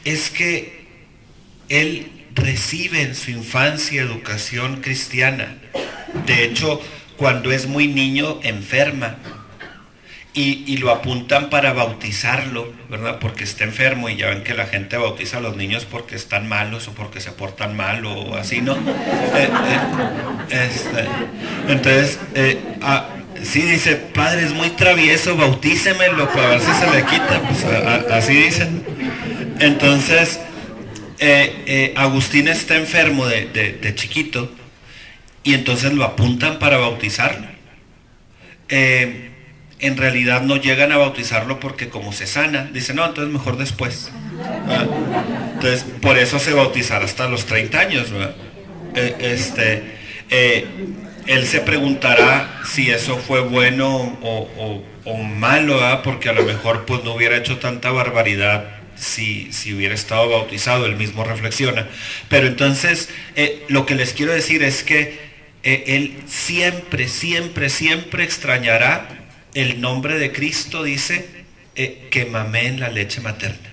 es que él recibe en su infancia educación cristiana. De hecho, cuando es muy niño enferma y lo apuntan para bautizarlo, ¿verdad? Porque está enfermo, y ya ven que la gente bautiza a los niños porque están malos o porque se portan mal o así, ¿no? Entonces, sí dice, padre, es muy travieso, bautícemelo para ver si se le quita. Pues así dicen. Entonces, Agustín está enfermo de chiquito, y entonces lo apuntan para bautizarlo. En realidad no llegan a bautizarlo porque como se sana, dicen, no, entonces mejor después. Entonces, por eso se bautizará hasta los 30 años. Él se preguntará si eso fue bueno o malo, ¿verdad? Porque a lo mejor pues no hubiera hecho tanta barbaridad si hubiera estado bautizado. Él mismo reflexiona. Pero entonces, lo que les quiero decir es que él siempre, siempre, siempre extrañará el nombre de Cristo, dice, que mamé en la leche materna.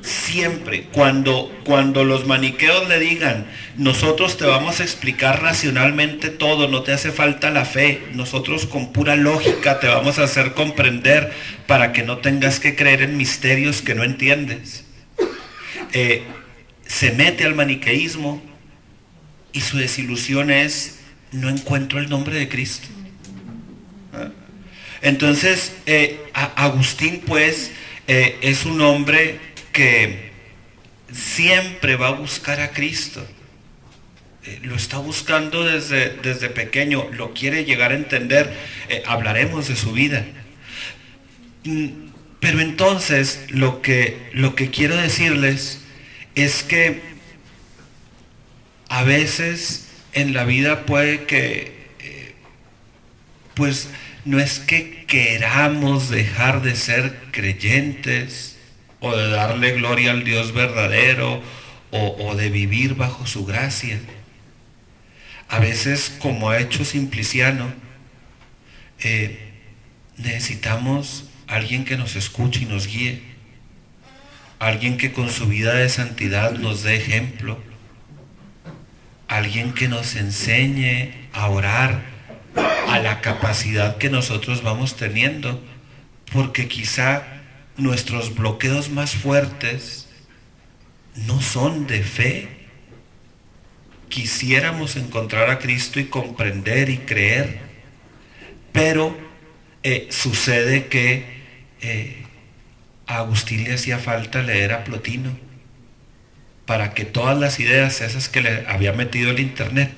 Siempre, cuando los maniqueos le digan, nosotros te vamos a explicar racionalmente todo, no te hace falta la fe, nosotros con pura lógica te vamos a hacer comprender para que no tengas que creer en misterios que no entiendes. Se mete al maniqueísmo y su desilusión es, no encuentro el nombre de Cristo. Entonces, Agustín pues es un hombre que siempre va a buscar a Cristo. Lo está buscando desde pequeño, lo quiere llegar a entender. Hablaremos de su vida. Pero entonces lo que quiero decirles es que a veces en la vida puede que pues no es que queramos dejar de ser creyentes o de darle gloria al Dios verdadero o de vivir bajo su gracia. A veces, como ha hecho Simpliciano, necesitamos alguien que nos escuche y nos guíe, alguien que con su vida de santidad nos dé ejemplo, alguien que nos enseñe a orar a la capacidad que nosotros vamos teniendo, porque quizá nuestros bloqueos más fuertes no son de fe. Quisiéramos encontrar a Cristo y comprender y creer, pero sucede que a Agustín le hacía falta leer a Plotino para que todas las ideas esas que le había metido el internet,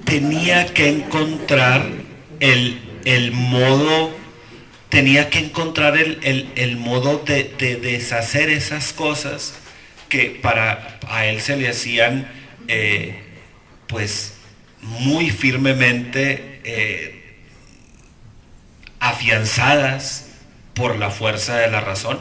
tenía que encontrar el modo, tenía que encontrar el modo de deshacer esas cosas que a él se le hacían pues muy firmemente afianzadas por la fuerza de la razón.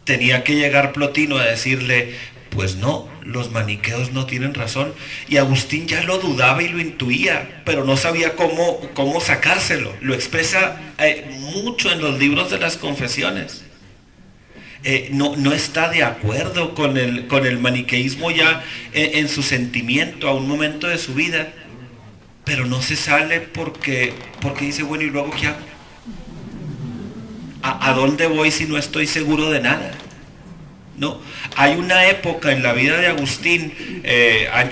Tenía que llegar Plotino a decirle, pues no, los maniqueos no tienen razón. Y Agustín ya lo dudaba y lo intuía, pero no sabía cómo sacárselo. Lo expresa mucho en los libros de las confesiones. No está de acuerdo con el maniqueísmo ya en su sentimiento a un momento de su vida, pero no se sale porque dice, bueno, ¿y luego qué hago? ¿A dónde voy si no estoy seguro de nada? No, hay una época en la vida de Agustín,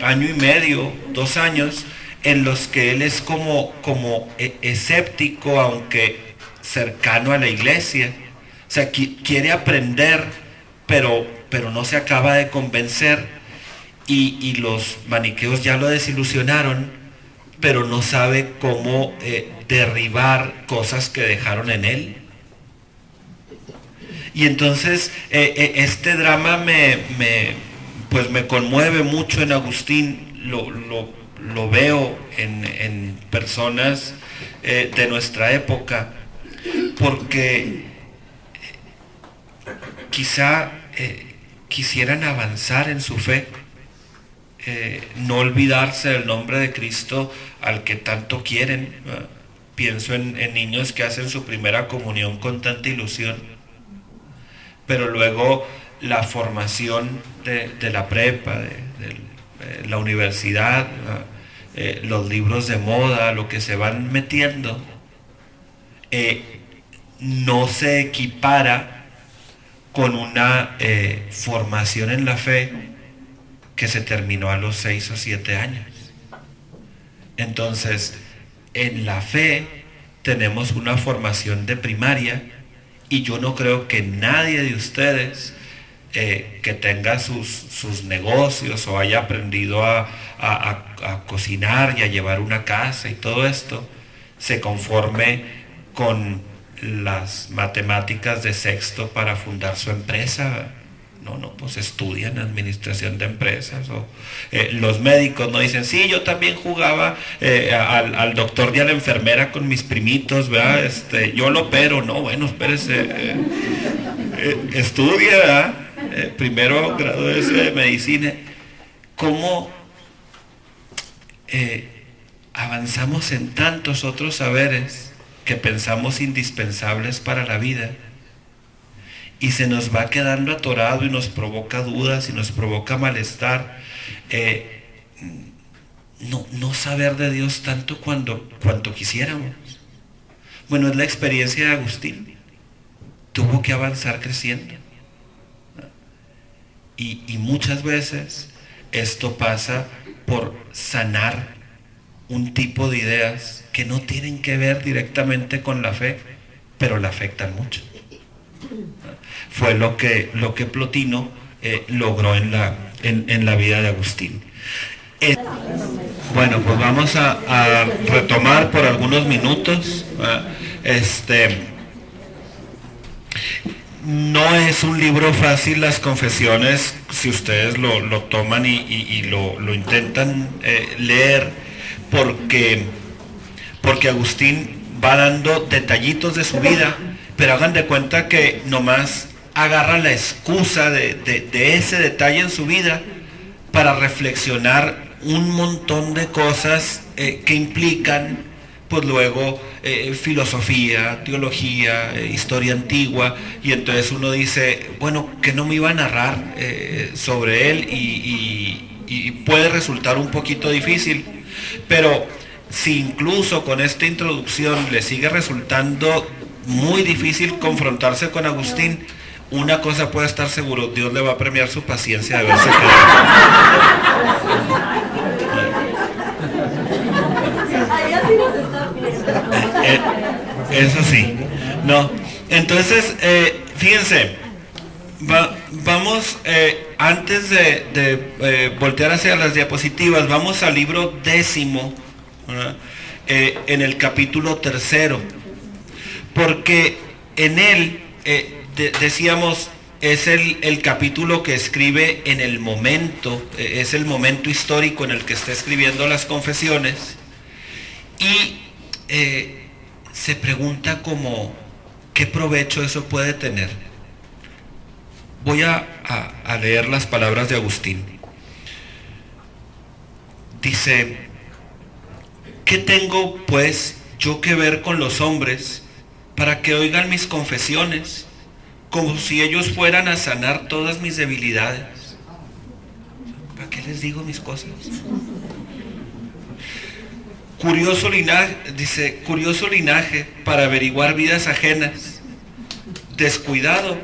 año y medio, 2 años, en los que él es como escéptico, aunque cercano a la iglesia. O sea, quiere aprender, pero no se acaba de convencer, y los maniqueos ya lo desilusionaron, pero no sabe cómo derribar cosas que dejaron en él. Y entonces este drama me conmueve mucho en Agustín. Lo veo en personas de nuestra época, porque quizá quisieran avanzar en su fe, no olvidarse del nombre de Cristo al que tanto quieren. Pienso en niños que hacen su primera comunión con tanta ilusión, pero luego la formación de la prepa, de la universidad, los libros de moda, lo que se van metiendo, no se equipara con una formación en la fe que se terminó a los 6 o 7 años. Entonces, en la fe tenemos una formación de primaria, y yo no creo que nadie de ustedes que tenga sus negocios o haya aprendido a cocinar y a llevar una casa y todo esto, se conforme con las matemáticas de sexto para fundar su empresa. No, pues estudian administración de empresas. O los médicos no dicen, sí, yo también jugaba al doctor y a la enfermera con mis primitos, ¿verdad? Yo lo opero. No, bueno, espérese, estudia, ¿verdad? Primero grado de medicina. ¿Cómo avanzamos en tantos otros saberes que pensamos indispensables para la vida, y se nos va quedando atorado y nos provoca dudas y nos provoca malestar? No saber de Dios tanto cuanto quisiéramos. Bueno, es la experiencia de Agustín. Tuvo que avanzar creciendo. Y muchas veces esto pasa por sanar un tipo de ideas que no tienen que ver directamente con la fe, pero la afectan mucho. Fue lo que Plotino logró en la vida de Agustín. Bueno, pues vamos a retomar por algunos minutos. No es un libro fácil, las confesiones, si ustedes lo toman y lo intentan leer, porque Agustín va dando detallitos de su vida, pero hagan de cuenta que nomás agarra la excusa de ese detalle en su vida para reflexionar un montón de cosas que implican, pues luego, filosofía, teología, historia antigua, y entonces uno dice, bueno, que no me iba a narrar sobre él, y puede resultar un poquito difícil, pero si incluso con esta introducción le sigue resultando muy difícil confrontarse con Agustín, una cosa puede estar seguro: Dios le va a premiar su paciencia de verse eso sí, no. Entonces, fíjense, vamos, antes de voltear hacia las diapositivas, vamos al libro 10, en el capítulo 3, porque en él, decíamos, es el capítulo que escribe en el momento, es el momento histórico en el que está escribiendo las confesiones, y se pregunta como, ¿qué provecho eso puede tener? Voy a leer las palabras de Agustín. Dice: ¿qué tengo pues yo que ver con los hombres para que oigan mis confesiones, como si ellos fueran a sanar todas mis debilidades? ¿Para qué les digo mis cosas? Curioso linaje, dice, curioso linaje para averiguar vidas ajenas, descuidado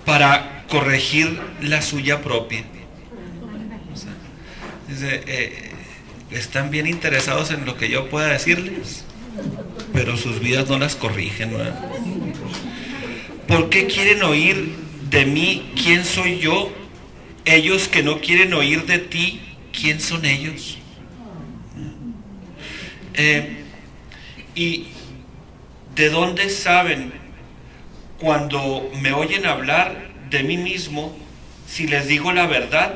para corregir la suya propia. Dice, están bien interesados en lo que yo pueda decirles, pero sus vidas no las corrigen, ¿no? ¿Por qué quieren oír de mí quién soy yo? Ellos que no quieren oír de ti, ¿quién son ellos? ¿Y de dónde saben cuando me oyen hablar de mí mismo si les digo la verdad,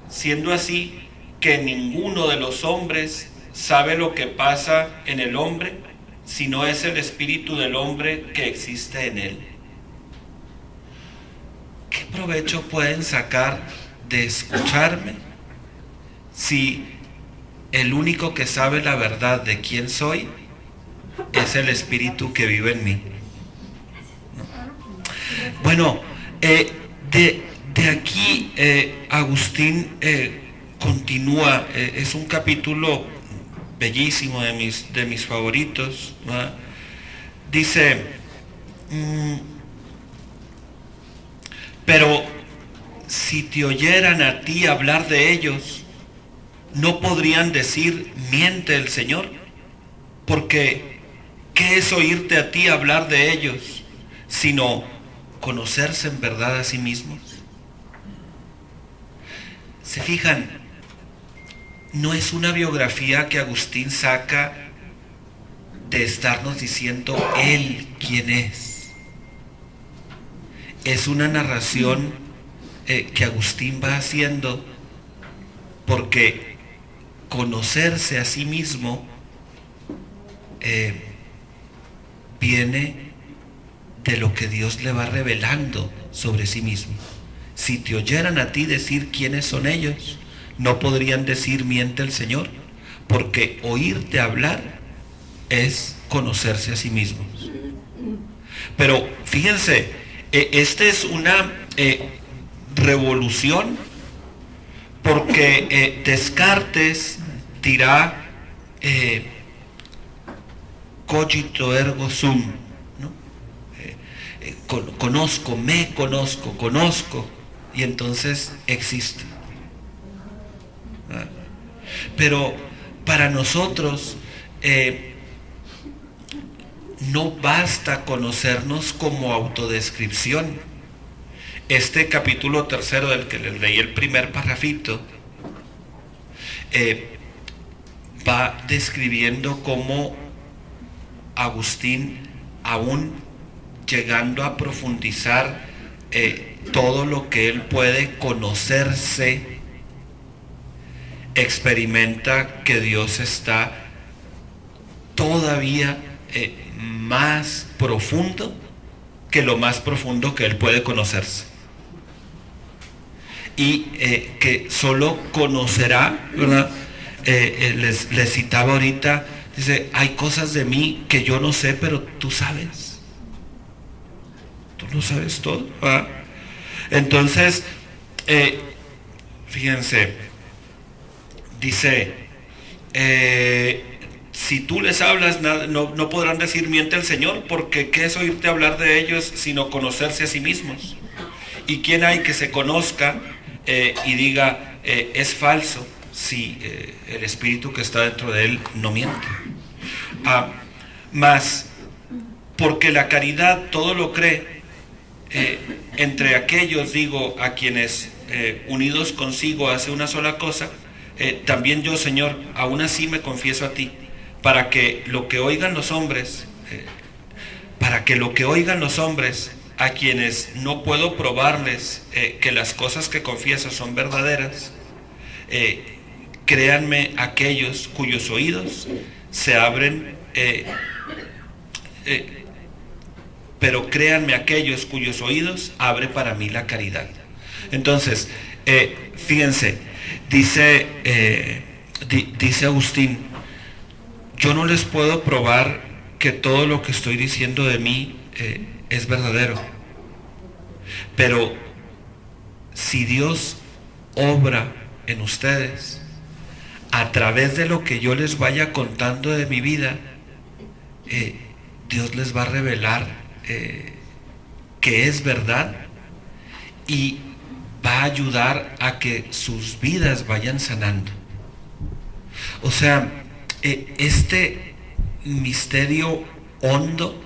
siendo así que ninguno de los hombres sabe lo que pasa en el hombre, sino es el espíritu del hombre que existe en él? ¿Qué provecho pueden sacar de escucharme si el único que sabe la verdad de quién soy es el Espíritu que vive en mí? Bueno, de aquí Agustín continúa, es un capítulo bellísimo, de mis favoritos, ¿verdad? Dice, pero si te oyeran a ti hablar de ellos, no podrían decir, miente el Señor, porque ¿qué es oírte a ti hablar de ellos, sino conocerse en verdad a sí mismos? ¿Se fijan? No es una biografía que Agustín saca de estarnos diciendo él quién es. Es una narración que Agustín va haciendo porque conocerse a sí mismo viene de lo que Dios le va revelando sobre sí mismo. Si te oyeran a ti decir quiénes son ellos, no podrían decir miente el Señor, porque oírte hablar es conocerse a sí mismos. Pero fíjense, esta es una revolución, porque Descartes dirá cogito ergo sum, ¿no? Conozco, me conozco, y entonces existo. Pero para nosotros no basta conocernos como autodescripción. Este capítulo 3 del que les leí el primer parrafito va describiendo cómo Agustín, aún llegando a profundizar todo lo que él puede conocerse, experimenta que Dios está todavía más profundo que lo más profundo que él puede conocerse, y que solo conocerá, ¿verdad? Les citaba ahorita, dice, hay cosas de mí que yo no sé, pero tú sabes. Tú lo sabes todo, ¿verdad? Entonces, fíjense, dice, si tú les hablas, no podrán decir miente el Señor, porque ¿qué es oírte hablar de ellos sino conocerse a sí mismos? ¿Y quién hay que se conozca y diga es falso si el espíritu que está dentro de él no miente? Mas porque la caridad todo lo cree, entre aquellos digo a quienes unidos consigo hace una sola cosa, también yo, Señor, aún así me confieso a ti, para que lo que oigan los hombres, a quienes no puedo probarles que las cosas que confieso son verdaderas, créanme aquellos cuyos oídos se abren, pero créanme aquellos cuyos oídos abre para mí la caridad. Entonces, fíjense, dice Agustín, yo no les puedo probar que todo lo que estoy diciendo de mí es verdadero, pero si Dios obra en ustedes a través de lo que yo les vaya contando de mi vida, Dios les va a revelar que es verdad y va a ayudar a que sus vidas vayan sanando. O sea, este misterio hondo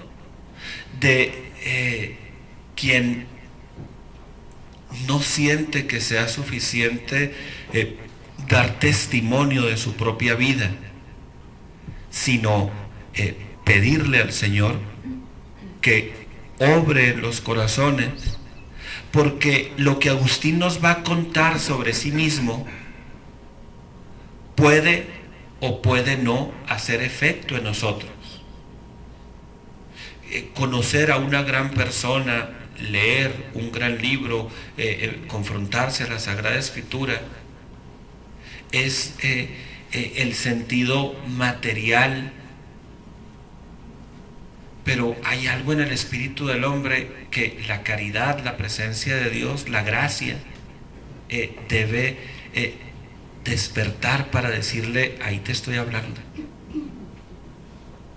de quien no siente que sea suficiente dar testimonio de su propia vida, sino pedirle al Señor que obre en los corazones, porque lo que Agustín nos va a contar sobre sí mismo puede o puede no hacer efecto en nosotros. Conocer a una gran persona, leer un gran libro, confrontarse a la Sagrada Escritura, es el sentido material, pero hay algo en el espíritu del hombre que la caridad, la presencia de Dios, la gracia, debe despertar para decirle: ahí te estoy hablando.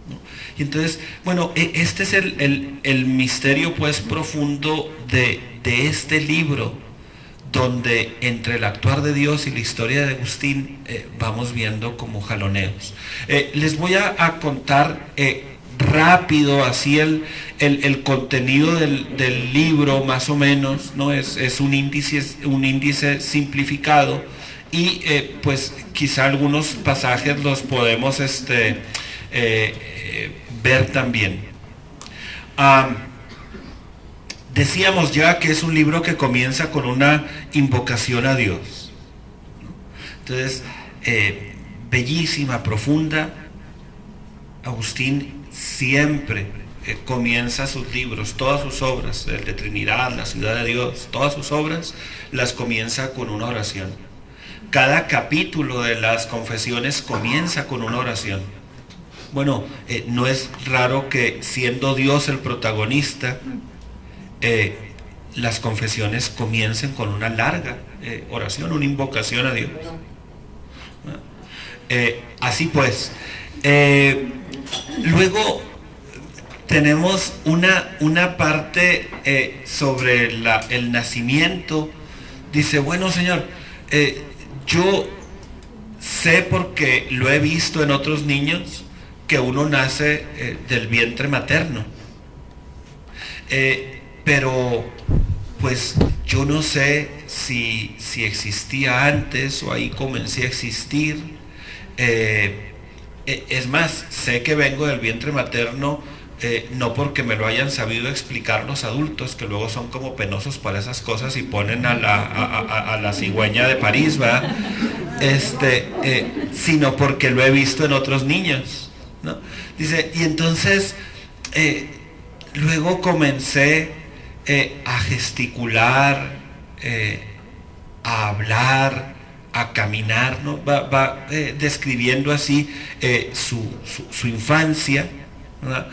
¿No? Y entonces, bueno, este es el misterio pues profundo de este libro, donde entre el actuar de Dios y la historia de Agustín vamos viendo como jaloneos. Les voy a contar rápido así el contenido del libro, más o menos, ¿no? Es un índice simplificado, y pues quizá algunos pasajes los podemos ver también. Decíamos ya que es un libro que comienza con una invocación a Dios, ¿no? Entonces, bellísima, profunda. Agustín siempre comienza sus libros, todas sus obras, el de Trinidad, la Ciudad de Dios, todas sus obras las comienza con una oración. Cada capítulo de las confesiones comienza con una oración. Bueno, no es raro que, siendo Dios el protagonista, las confesiones comiencen con una larga oración, una invocación a Dios. Así pues, luego tenemos una parte sobre el nacimiento. Dice: bueno, Señor, yo sé, porque lo he visto en otros niños, que uno nace del vientre materno, pero pues yo no sé si existía antes o ahí comencé a existir. Es más, sé que vengo del vientre materno, no porque me lo hayan sabido explicar los adultos, que luego son como penosos para esas cosas y ponen a la cigüeña de París, ¿verdad? Sino porque lo he visto en otros niños, ¿no? Dice: y entonces luego comencé a gesticular, a hablar, a caminar, ¿no? Va describiendo así su infancia, ¿verdad?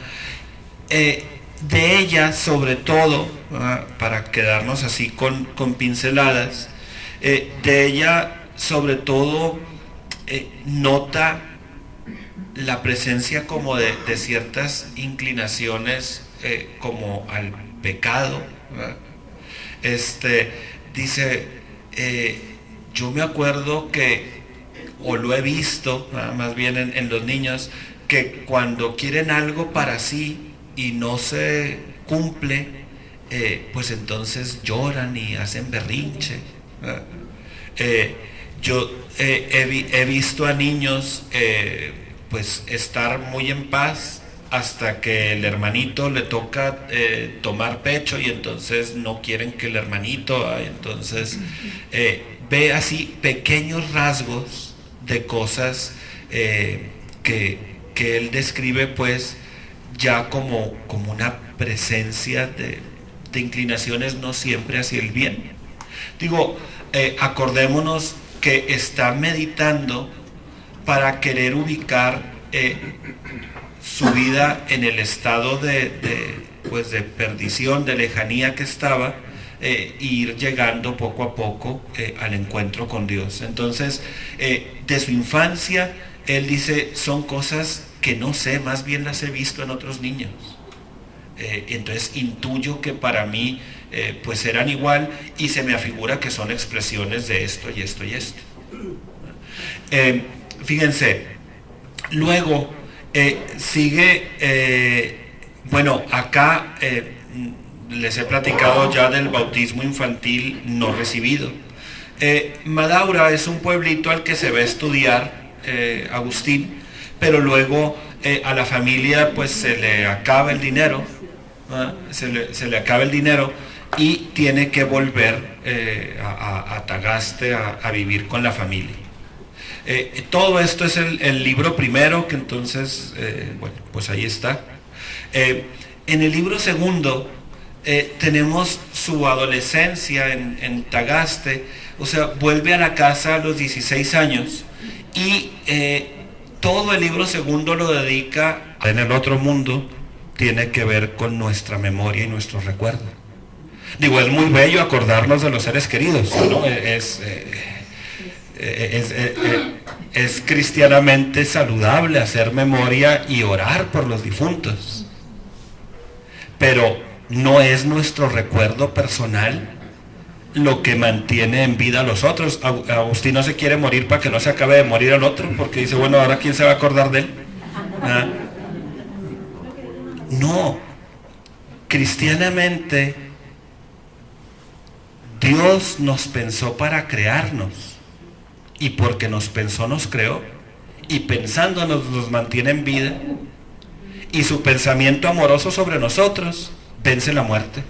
De ella, sobre todo, ¿verdad?, para quedarnos así con pinceladas, de ella sobre todo nota la presencia como de ciertas inclinaciones como al pecado, ¿verdad? Dice: yo me acuerdo que, o lo he visto, ¿verdad?, más bien en los niños, que cuando quieren algo para sí y no se cumple, pues entonces lloran y hacen berrinche, ¿verdad? Yo he visto a niños pues estar muy en paz hasta que el hermanito le toca tomar pecho, y entonces no quieren que el hermanito, entonces ve así pequeños rasgos de cosas que él describe pues ya como una presencia de inclinaciones no siempre hacia el bien. Digo, acordémonos que está meditando para querer ubicar su vida en el estado de perdición, de lejanía que estaba, e ir llegando poco a poco al encuentro con Dios. Entonces, de su infancia, él dice: son cosas que no sé, más bien las he visto en otros niños. Entonces intuyo que para mí pues eran igual, y se me afigura que son expresiones de esto y esto y esto. Fíjense, luego sigue, bueno, acá les he platicado ya del bautismo infantil no recibido. Madaura es un pueblito al que se va a estudiar Agustín, pero luego a la familia pues se le acaba el dinero, se le acaba el dinero, y tiene que volver a Tagaste a vivir con la familia. Todo esto es el libro primero, que entonces, bueno, pues ahí está. En el libro segundo tenemos su adolescencia en Tagaste, o sea, vuelve a la casa a los 16 años y todo el libro segundo lo dedica en el otro mundo, tiene que ver con nuestra memoria y nuestro recuerdo. Digo, es muy bello acordarnos de los seres queridos, ¿no? Es cristianamente saludable hacer memoria y orar por los difuntos, pero no es nuestro recuerdo personal lo que mantiene en vida a los otros. Agustín no se quiere morir para que no se acabe de morir el otro, porque dice, bueno, ahora ¿quién se va a acordar de él? ¿Ah? No, cristianamente Dios nos pensó para crearnos, y porque nos pensó nos creó, y pensándonos nos mantiene en vida, y su pensamiento amoroso sobre nosotros vence la muerte.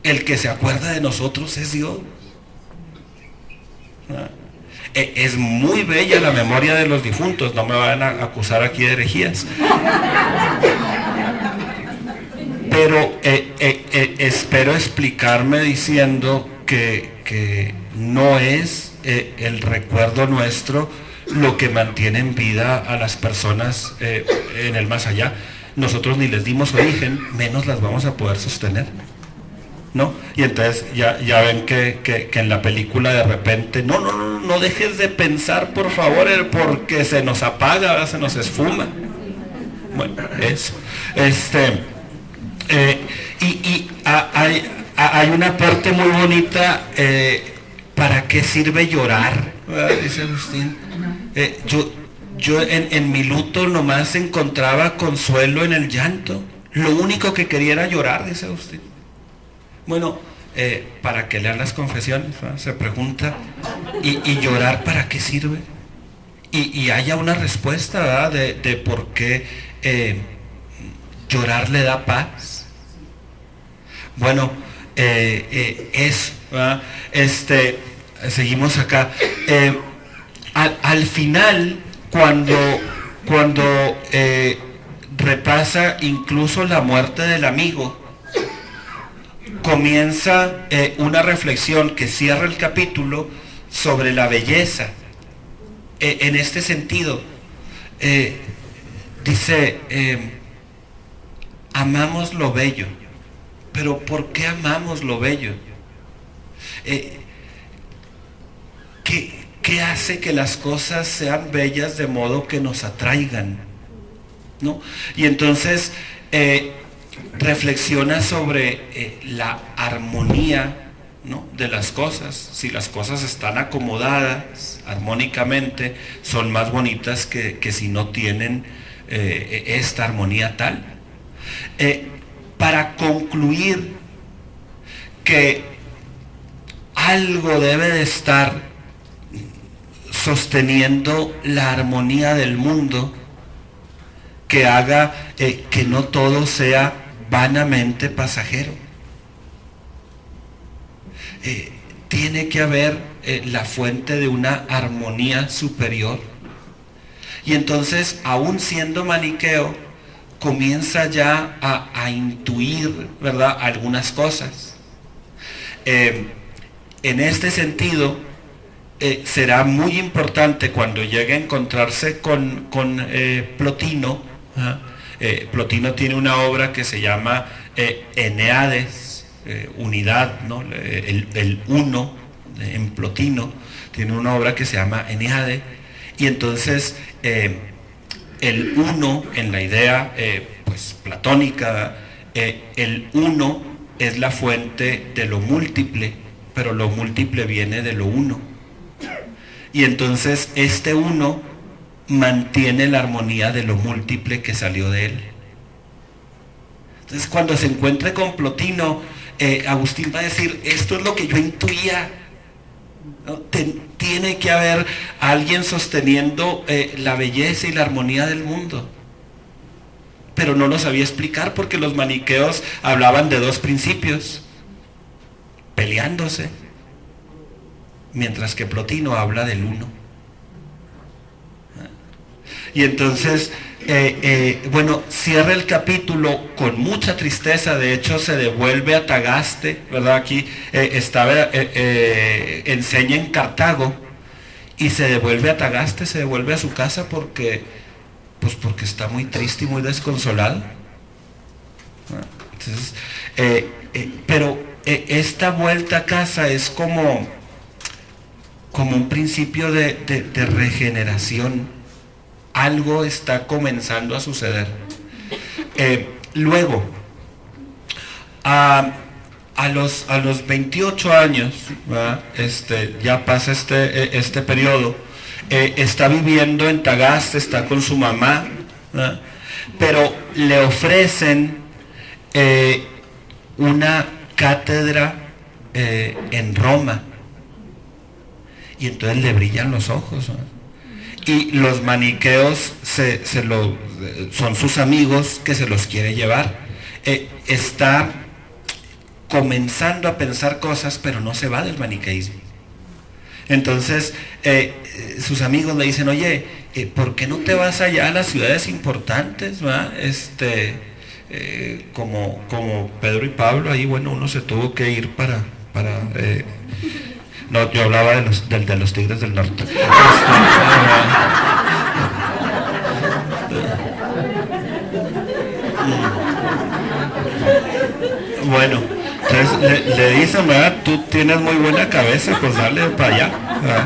El que se acuerda de nosotros es Dios. Es muy bella la memoria de los difuntos, no me van a acusar aquí de herejías, pero espero explicarme diciendo que no es el recuerdo nuestro lo que mantiene en vida a las personas en el más allá. Nosotros ni les dimos origen, menos las vamos a poder sostener, ¿no? Y entonces ya ven que en la película de repente, no dejes de pensar, por favor, porque se nos apaga, se nos esfuma. Bueno, eso. Hay una parte muy bonita, ¿para qué sirve llorar? Dice Agustín. Yo en mi luto nomás encontraba consuelo en el llanto. Lo único que quería era llorar, dice Agustín. Bueno, ¿para qué leer las confesiones? Se pregunta. ¿Y llorar para qué sirve? Y haya una respuesta, ¿verdad? De por qué llorar le da paz. Bueno, eso, ¿verdad? Seguimos acá. Al final, cuando repasa incluso la muerte del amigo, comienza una reflexión que cierra el capítulo sobre la belleza. En este sentido, dice, amamos lo bello. Pero ¿por qué amamos lo bello? ¿Qué hace que las cosas sean bellas de modo que nos atraigan? ¿No? Y entonces reflexiona sobre la armonía, ¿no?, de las cosas. Si las cosas están acomodadas armónicamente, son más bonitas que si no tienen esta armonía tal. Para concluir que algo debe de estar sosteniendo la armonía del mundo, que haga que no todo sea vanamente pasajero. Tiene que haber la fuente de una armonía superior. Y entonces, aún siendo maniqueo, comienza ya a intuir, ¿verdad?, algunas cosas. En este sentido, será muy importante cuando llegue a encontrarse con Plotino. Plotino tiene una obra que se llama Eneades, unidad, ¿no? El uno en Plotino tiene una obra que se llama Eneade, y entonces el uno, en la idea pues platónica, el uno es la fuente de lo múltiple, pero lo múltiple viene de lo uno. Y entonces este uno mantiene la armonía de lo múltiple que salió de él. Entonces, cuando se encuentre con Plotino, Agustín va a decir, esto es lo que yo intuía, ¿no? Tiene que haber alguien sosteniendo la belleza y la armonía del mundo. Pero no lo sabía explicar porque los maniqueos hablaban de dos principios peleándose, mientras que Plotino habla del uno. Y entonces, bueno, cierra el capítulo con mucha tristeza. De hecho, se devuelve a Tagaste, ¿verdad? Aquí enseña en Cartago y se devuelve a Tagaste, se devuelve a su casa porque está muy triste y muy desconsolado. Entonces, pero esta vuelta a casa es como un principio de regeneración. Algo está comenzando a suceder. Luego, a los 28 años, ya pasa este periodo, está viviendo en Tagaste, está con su mamá, ¿verdad? Pero le ofrecen una cátedra en Roma, y entonces le brillan los ojos, ¿no? Y los maniqueos son sus amigos que se los quiere llevar. Está comenzando a pensar cosas, pero no se va del maniqueísmo. Entonces sus amigos le dicen, oye, ¿por qué no te vas allá a las ciudades importantes, ¿va? Como Pedro y Pablo, ahí bueno, uno se tuvo que ir para no, yo hablaba de los Tigres del Norte. Bueno, entonces le dicen, ¿verdad? Tú tienes muy buena cabeza, pues dale para allá, ¿verdad?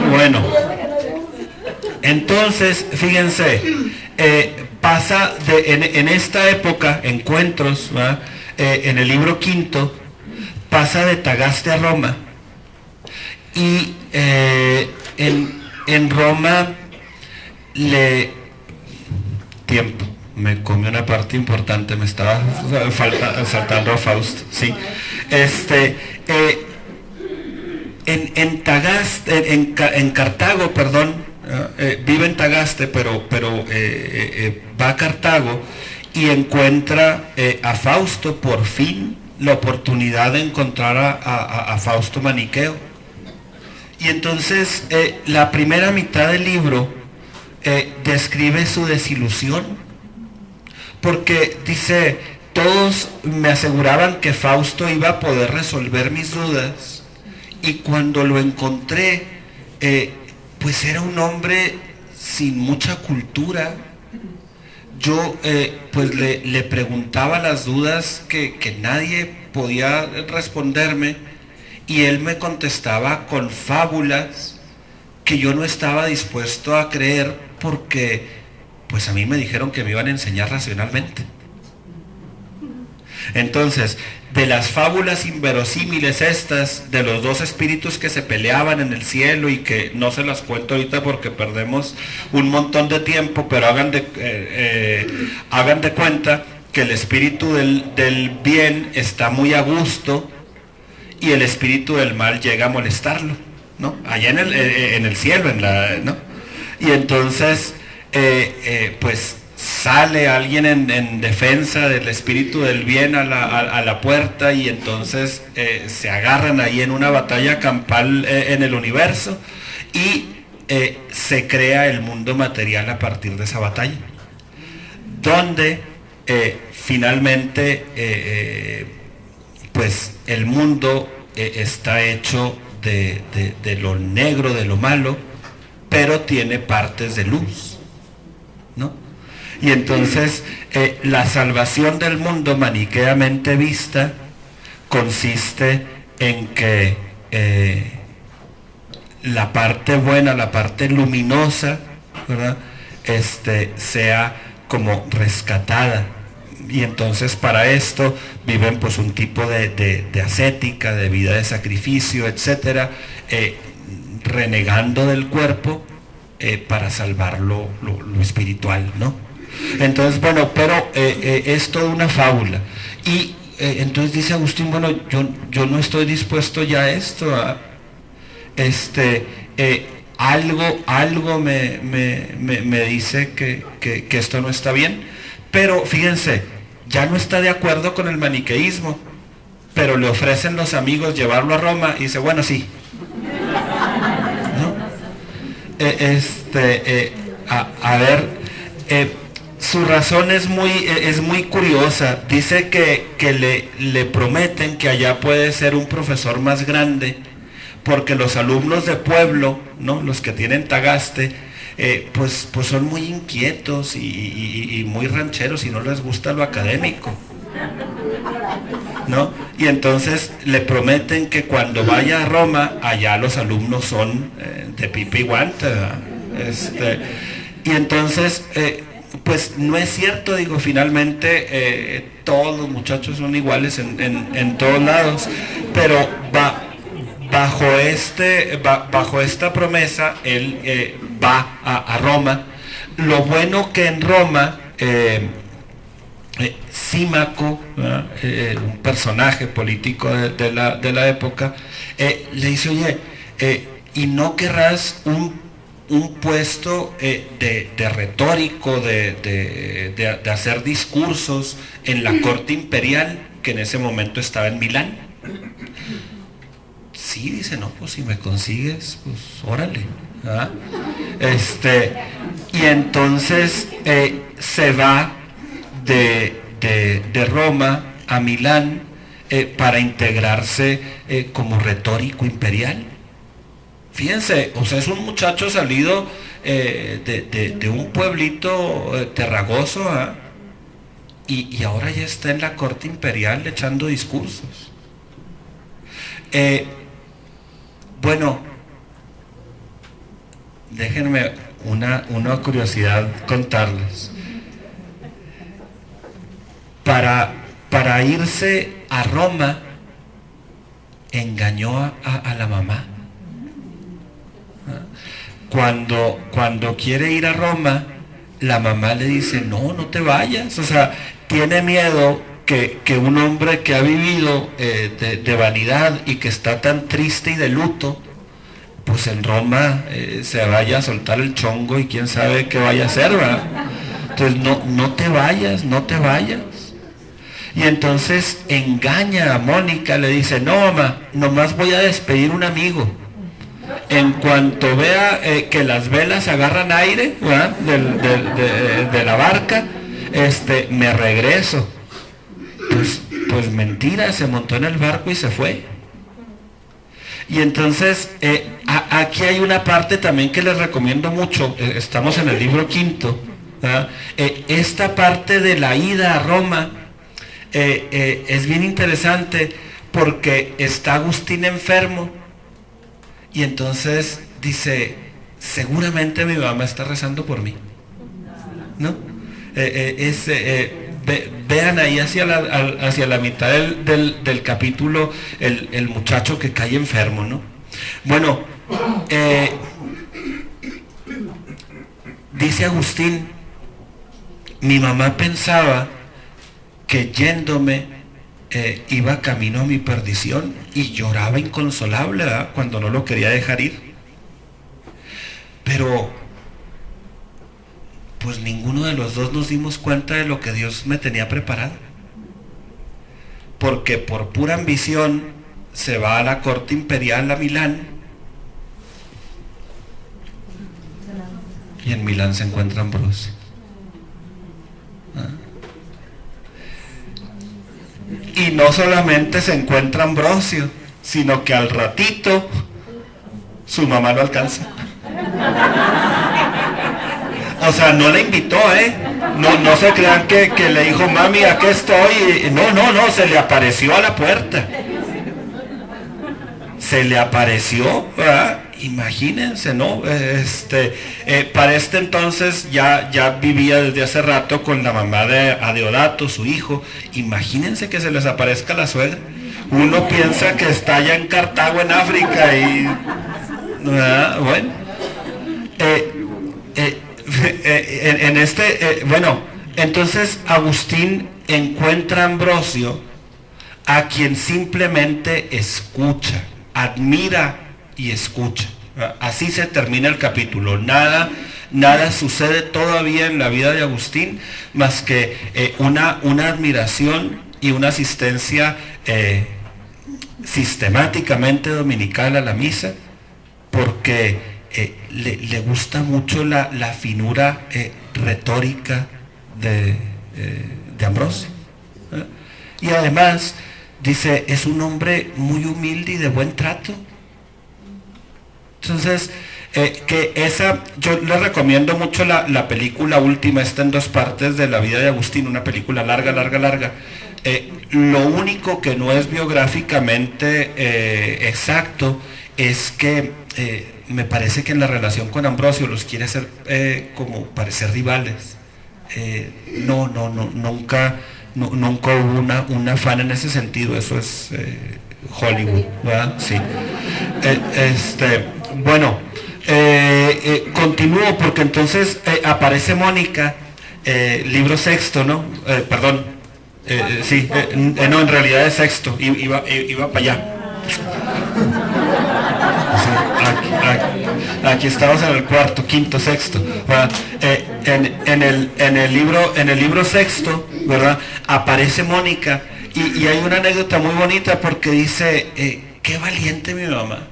Bueno, entonces, fíjense, pasa en esta época, encuentros, ¿verdad? En el libro quinto, pasa de Tagaste a Roma, y en Roma me comió una parte importante, me estaba saltando a Fausto, sí. En Tagaste, en Cartago, perdón, vive en Tagaste, pero va a Cartago y encuentra a Fausto, por fin la oportunidad de encontrar a Fausto maniqueo. Y entonces la primera mitad del libro describe su desilusión, porque dice, todos me aseguraban que Fausto iba a poder resolver mis dudas, y cuando lo encontré, pues era un hombre sin mucha cultura. Yo pues le preguntaba las dudas que nadie podía responderme, y él me contestaba con fábulas que yo no estaba dispuesto a creer, porque pues a mí me dijeron que me iban a enseñar racionalmente. Entonces, de las fábulas inverosímiles estas, de los dos espíritus que se peleaban en el cielo, y que no se las cuento ahorita porque perdemos un montón de tiempo, pero hagan de cuenta que el espíritu del bien está muy a gusto y el espíritu del mal llega a molestarlo, ¿no? Allá en el cielo, ¿no? Y entonces, pues sale alguien en defensa del espíritu del bien a la puerta, y entonces se agarran ahí en una batalla campal en el universo, y se crea el mundo material a partir de esa batalla, donde finalmente pues el mundo está hecho de lo negro, de lo malo, pero tiene partes de luz, ¿no? Y entonces la salvación del mundo maniqueamente vista consiste en que la parte buena, la parte luminosa, ¿verdad? Sea como rescatada. Y entonces para esto viven pues un tipo de ascética, de vida de sacrificio, etcétera, renegando del cuerpo para salvar lo espiritual, ¿no? Entonces, bueno, pero es toda una fábula. Y entonces dice Agustín, bueno, yo no estoy dispuesto ya a esto, algo me dice que esto no está bien. Pero fíjense, ya no está de acuerdo con el maniqueísmo, pero le ofrecen los amigos llevarlo a Roma, y dice, bueno, sí, ¿no? A ver, su razón es muy curiosa. Dice que le prometen que allá puede ser un profesor más grande, porque los alumnos de pueblo, ¿no?, los que tienen Tagaste, pues son muy inquietos y muy rancheros y no les gusta lo académico, ¿no? Y entonces le prometen que cuando vaya a Roma, allá los alumnos son de pipa y guante, y entonces, pues no es cierto, digo, finalmente todos los muchachos son iguales en todos lados, pero bajo esta promesa, él va a Roma. Lo bueno que en Roma, Símaco, un personaje político de la época, le dice, oye, ¿y no querrás un puesto de retórico, de hacer discursos en la corte imperial, que en ese momento estaba en Milán? Sí, dice, no, pues si me consigues, pues órale, ¿ah? Y entonces se va de Roma a Milán para integrarse como retórico imperial. Fíjense, o sea, es un muchacho salido de un pueblito terragoso, ¿ah? Y ahora ya está en la corte imperial echando discursos. Bueno, déjenme una curiosidad contarles. Para irse a Roma, engañó a la mamá. Cuando quiere ir a Roma, la mamá le dice, no te vayas. O sea, tiene miedo que un hombre que ha vivido de vanidad y que está tan triste y de luto, pues en Roma se vaya a soltar el chongo y quién sabe qué vaya a hacer, ¿verdad? Entonces no te vayas. Y entonces engaña a Mónica, le dice, no mamá, nomás voy a despedir un amigo. En cuanto vea que las velas agarran aire, ¿verdad?, de la barca, me regreso. Pues mentira, se montó en el barco y se fue. Y entonces aquí hay una parte también que les recomiendo mucho. Estamos en el libro 5, ¿verdad? Esta parte de la ida a Roma es bien interesante, porque está Agustín enfermo y entonces dice, seguramente mi mamá está rezando por mí, ¿no? Vean ahí hacia la mitad del capítulo el muchacho que cae enfermo, ¿no? Bueno, dice Agustín, mi mamá pensaba que yéndome iba camino a mi perdición y lloraba inconsolable, ¿verdad?, cuando no lo quería dejar ir. Pero pues ninguno de los dos nos dimos cuenta de lo que Dios me tenía preparado, porque por pura ambición se va a la corte imperial a Milán, y en Milán se encuentra Ambrosio. Y no solamente se encuentra Ambrosio, sino que al ratito su mamá lo alcanza. O sea, no la invitó, no se crean que le dijo, mami, aquí estoy. No, se le apareció a la puerta. Se le apareció, ¿verdad? Imagínense, ¿no? Para entonces ya vivía desde hace rato con la mamá de Adeodato, su hijo. Imagínense que se les aparezca la suegra. Uno piensa que está allá en Cartago, en África, y bueno, bueno, entonces Agustín encuentra a Ambrosio, a quien simplemente escucha, admira y escucha. Así se termina el capítulo. Nada sucede todavía en la vida de Agustín más que una admiración y una asistencia sistemáticamente dominical a la misa, porque le gusta mucho la finura retórica de Ambrosio. Y además, dice, es un hombre muy humilde y de buen trato. Entonces, yo le recomiendo mucho la película última, está en 2 partes, de la vida de Agustín, una película larga. Lo único que no es biográficamente exacto es que me parece que en la relación con Ambrosio los quiere hacer como parecer rivales. Nunca hubo un afán en ese sentido, eso es Hollywood, ¿verdad? Sí. Bueno, continúo porque entonces aparece Mónica, libro sexto, ¿no? Perdón, sí, no, en realidad es sexto, iba para allá. Sí, aquí estamos en el cuarto, quinto, sexto, ¿verdad? En el libro sexto, ¿verdad? Aparece Mónica y hay una anécdota muy bonita porque dice, qué valiente mi mamá.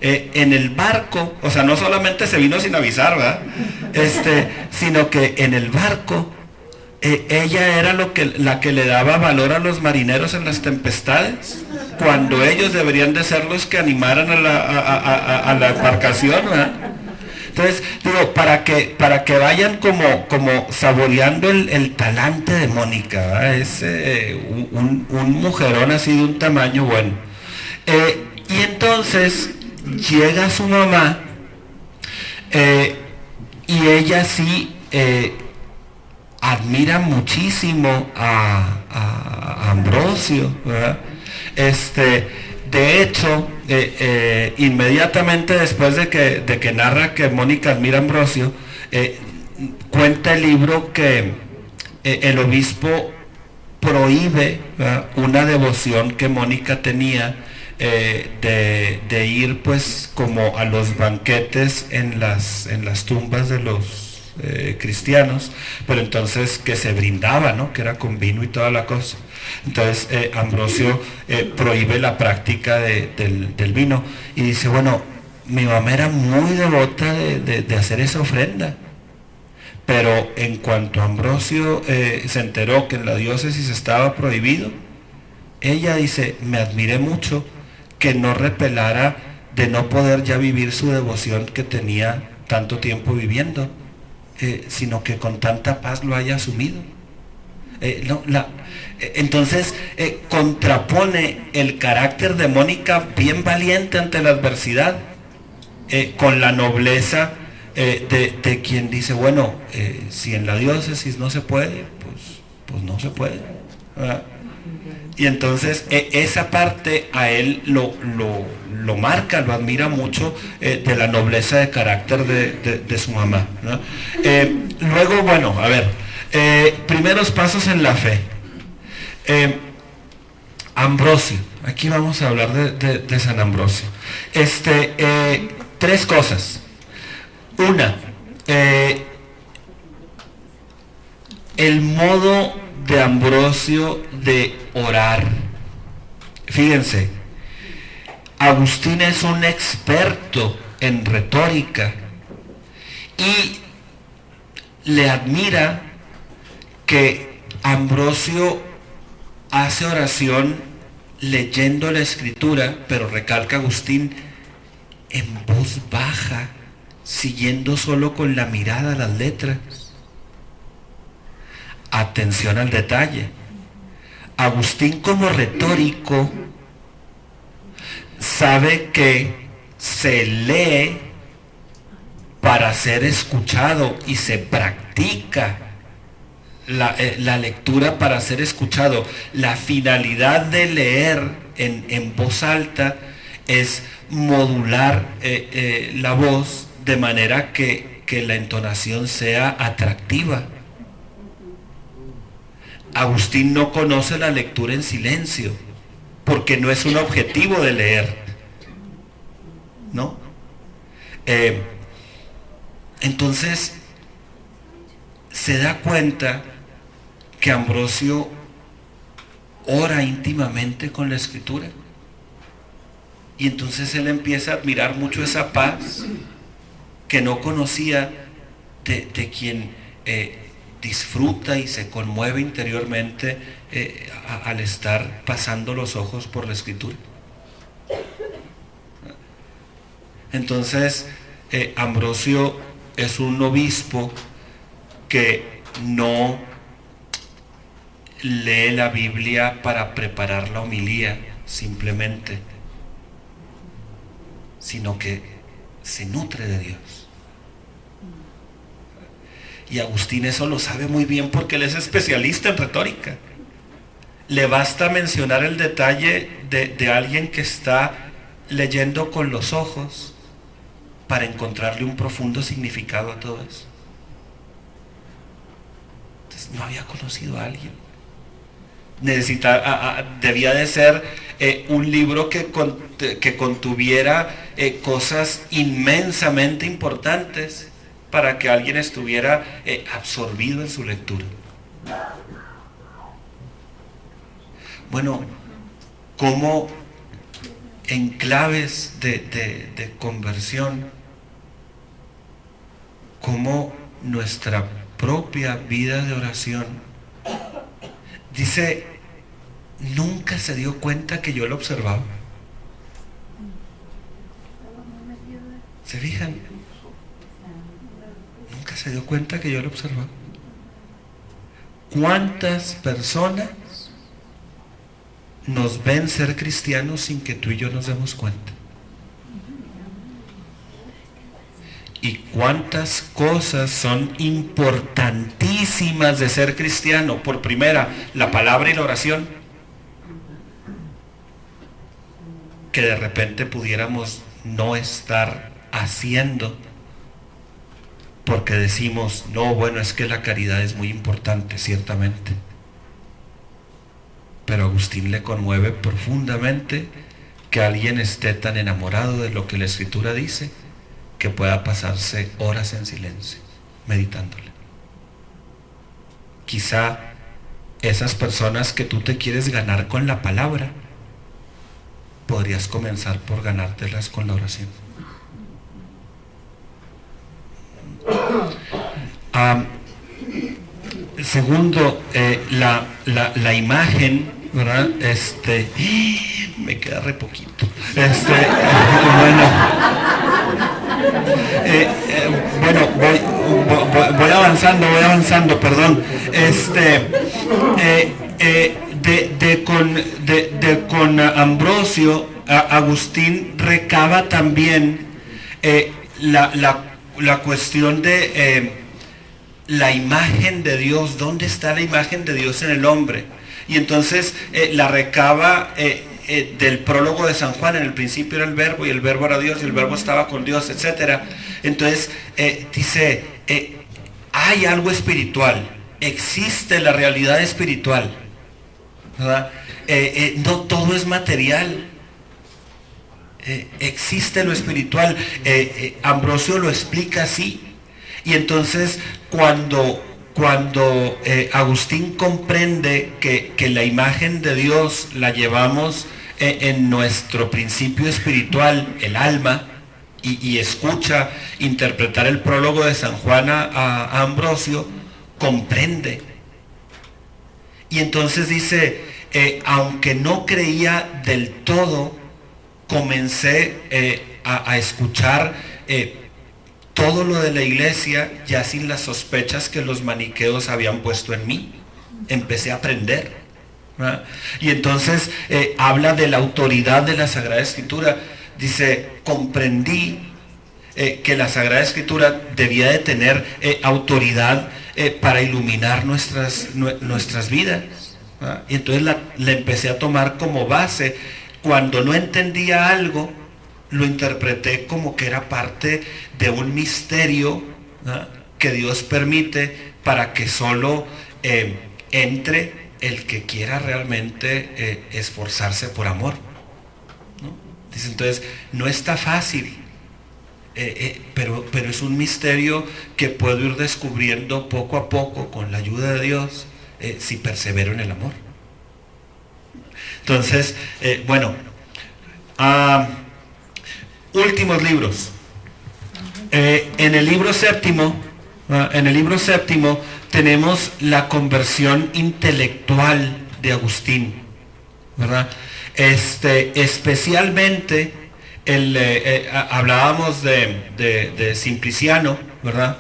En el barco, o sea, no solamente se vino sin avisar, ¿verdad? Sino que en el barco ella era la que le daba valor a los marineros en las tempestades, cuando ellos deberían de ser los que animaran a la embarcación, ¿verdad? Entonces, digo, para que vayan como saboreando el talante de Mónica, ¿verdad? Es un mujerón así de un tamaño bueno. Y entonces llega su mamá y ella sí admira muchísimo a Ambrosio, ¿verdad? De hecho, inmediatamente después de que narra que Mónica admira a Ambrosio, cuenta el libro que el obispo prohíbe, ¿verdad?, una devoción que Mónica tenía de ir pues como a los banquetes en las tumbas de los cristianos, pero entonces que se brindaba, ¿no?, que era con vino y toda la cosa. Entonces Ambrosio prohíbe la práctica del vino y dice, bueno, mi mamá era muy devota de hacer esa ofrenda, pero en cuanto Ambrosio se enteró que en la diócesis estaba prohibido, ella dice, me admiré mucho que no repelara de no poder ya vivir su devoción que tenía tanto tiempo viviendo, sino que con tanta paz lo haya asumido. Entonces contrapone el carácter de Mónica bien valiente ante la adversidad con la nobleza de quien dice, bueno, si en la diócesis no se puede, pues no se puede, ¿verdad? Y entonces esa parte a él lo marca, lo admira mucho, de la nobleza de carácter de su mamá, ¿no? Luego, bueno, a ver, primeros pasos en la fe. Ambrosio, aquí vamos a hablar de San Ambrosio. 3 cosas. Una, el modo de Ambrosio de orar. Fíjense, Agustín es un experto en retórica y le admira que Ambrosio hace oración leyendo la escritura, pero recalca Agustín, en voz baja, siguiendo solo con la mirada las letras. Atención al detalle. Agustín, como retórico, sabe que se lee para ser escuchado y se practica la lectura para ser escuchado. La finalidad de leer en voz alta es modular la voz de manera que la entonación sea atractiva. Agustín no conoce la lectura en silencio, porque no es un objetivo de leer, ¿no? Entonces, se da cuenta que Ambrosio ora íntimamente con la escritura, y entonces él empieza a admirar mucho esa paz que no conocía de quien disfruta y se conmueve interiormente al estar pasando los ojos por la Escritura. Entonces, Ambrosio es un obispo que no lee la Biblia para preparar la homilía simplemente, sino que se nutre de Dios. Y Agustín eso lo sabe muy bien porque él es especialista en retórica. Le basta mencionar el detalle de alguien que está leyendo con los ojos para encontrarle un profundo significado a todo eso. Entonces, no había conocido a alguien. Debía de ser un libro que contuviera cosas inmensamente importantes para que alguien estuviera absorbido en su lectura. Bueno, como en claves de conversión, como nuestra propia vida de oración, dice, nunca se dio cuenta que yo lo observaba. ¿Se fijan? Nunca se dio cuenta que yo lo observaba. ¿Cuántas personas nos ven ser cristianos sin que tú y yo nos demos cuenta? ¿Y cuántas cosas son importantísimas de ser cristiano? Por primera, la palabra y la oración, que de repente pudiéramos no estar haciendo porque decimos, no, bueno, es que la caridad es muy importante, ciertamente. Pero a Agustín le conmueve profundamente que alguien esté tan enamorado de lo que la Escritura dice que pueda pasarse horas en silencio, meditándole. Quizá esas personas que tú te quieres ganar con la palabra, podrías comenzar por ganártelas con la oración. Segundo, la imagen, ¿verdad? Me queda re poquito. Voy avanzando, perdón. Con Ambrosio, Agustín recaba también la cuestión de la imagen de Dios. ¿Dónde está la imagen de Dios en el hombre? Y entonces la recaba del prólogo de San Juan. En el principio era el verbo, y el verbo era Dios, y el verbo estaba con Dios, etc. Entonces dice, hay algo espiritual, existe la realidad espiritual, ¿verdad? No todo es material, existe lo espiritual. Ambrosio lo explica así. Y entonces cuando Agustín comprende que la imagen de Dios la llevamos en nuestro principio espiritual, el alma, y escucha interpretar el prólogo de San Juan a Ambrosio, comprende. Y entonces dice, aunque no creía del todo, comencé a escuchar todo lo de la iglesia, ya sin las sospechas que los maniqueos habían puesto en mí. Empecé a aprender, ¿verdad? Y entonces habla de la autoridad de la Sagrada Escritura. Dice, comprendí que la Sagrada Escritura debía de tener autoridad para iluminar nuestras vidas, ¿verdad? Y entonces la empecé a tomar como base. Cuando no entendía algo, lo interpreté como que era parte de un misterio, ¿no?, que Dios permite para que solo entre el que quiera realmente esforzarse por amor, ¿no? Dice, entonces, no está fácil, pero es un misterio que puedo ir descubriendo poco a poco con la ayuda de Dios, si persevero en el amor. Entonces, últimos libros. En el libro séptimo, tenemos la conversión intelectual de Agustín, ¿verdad? Especialmente hablábamos de Simpliciano, ¿verdad?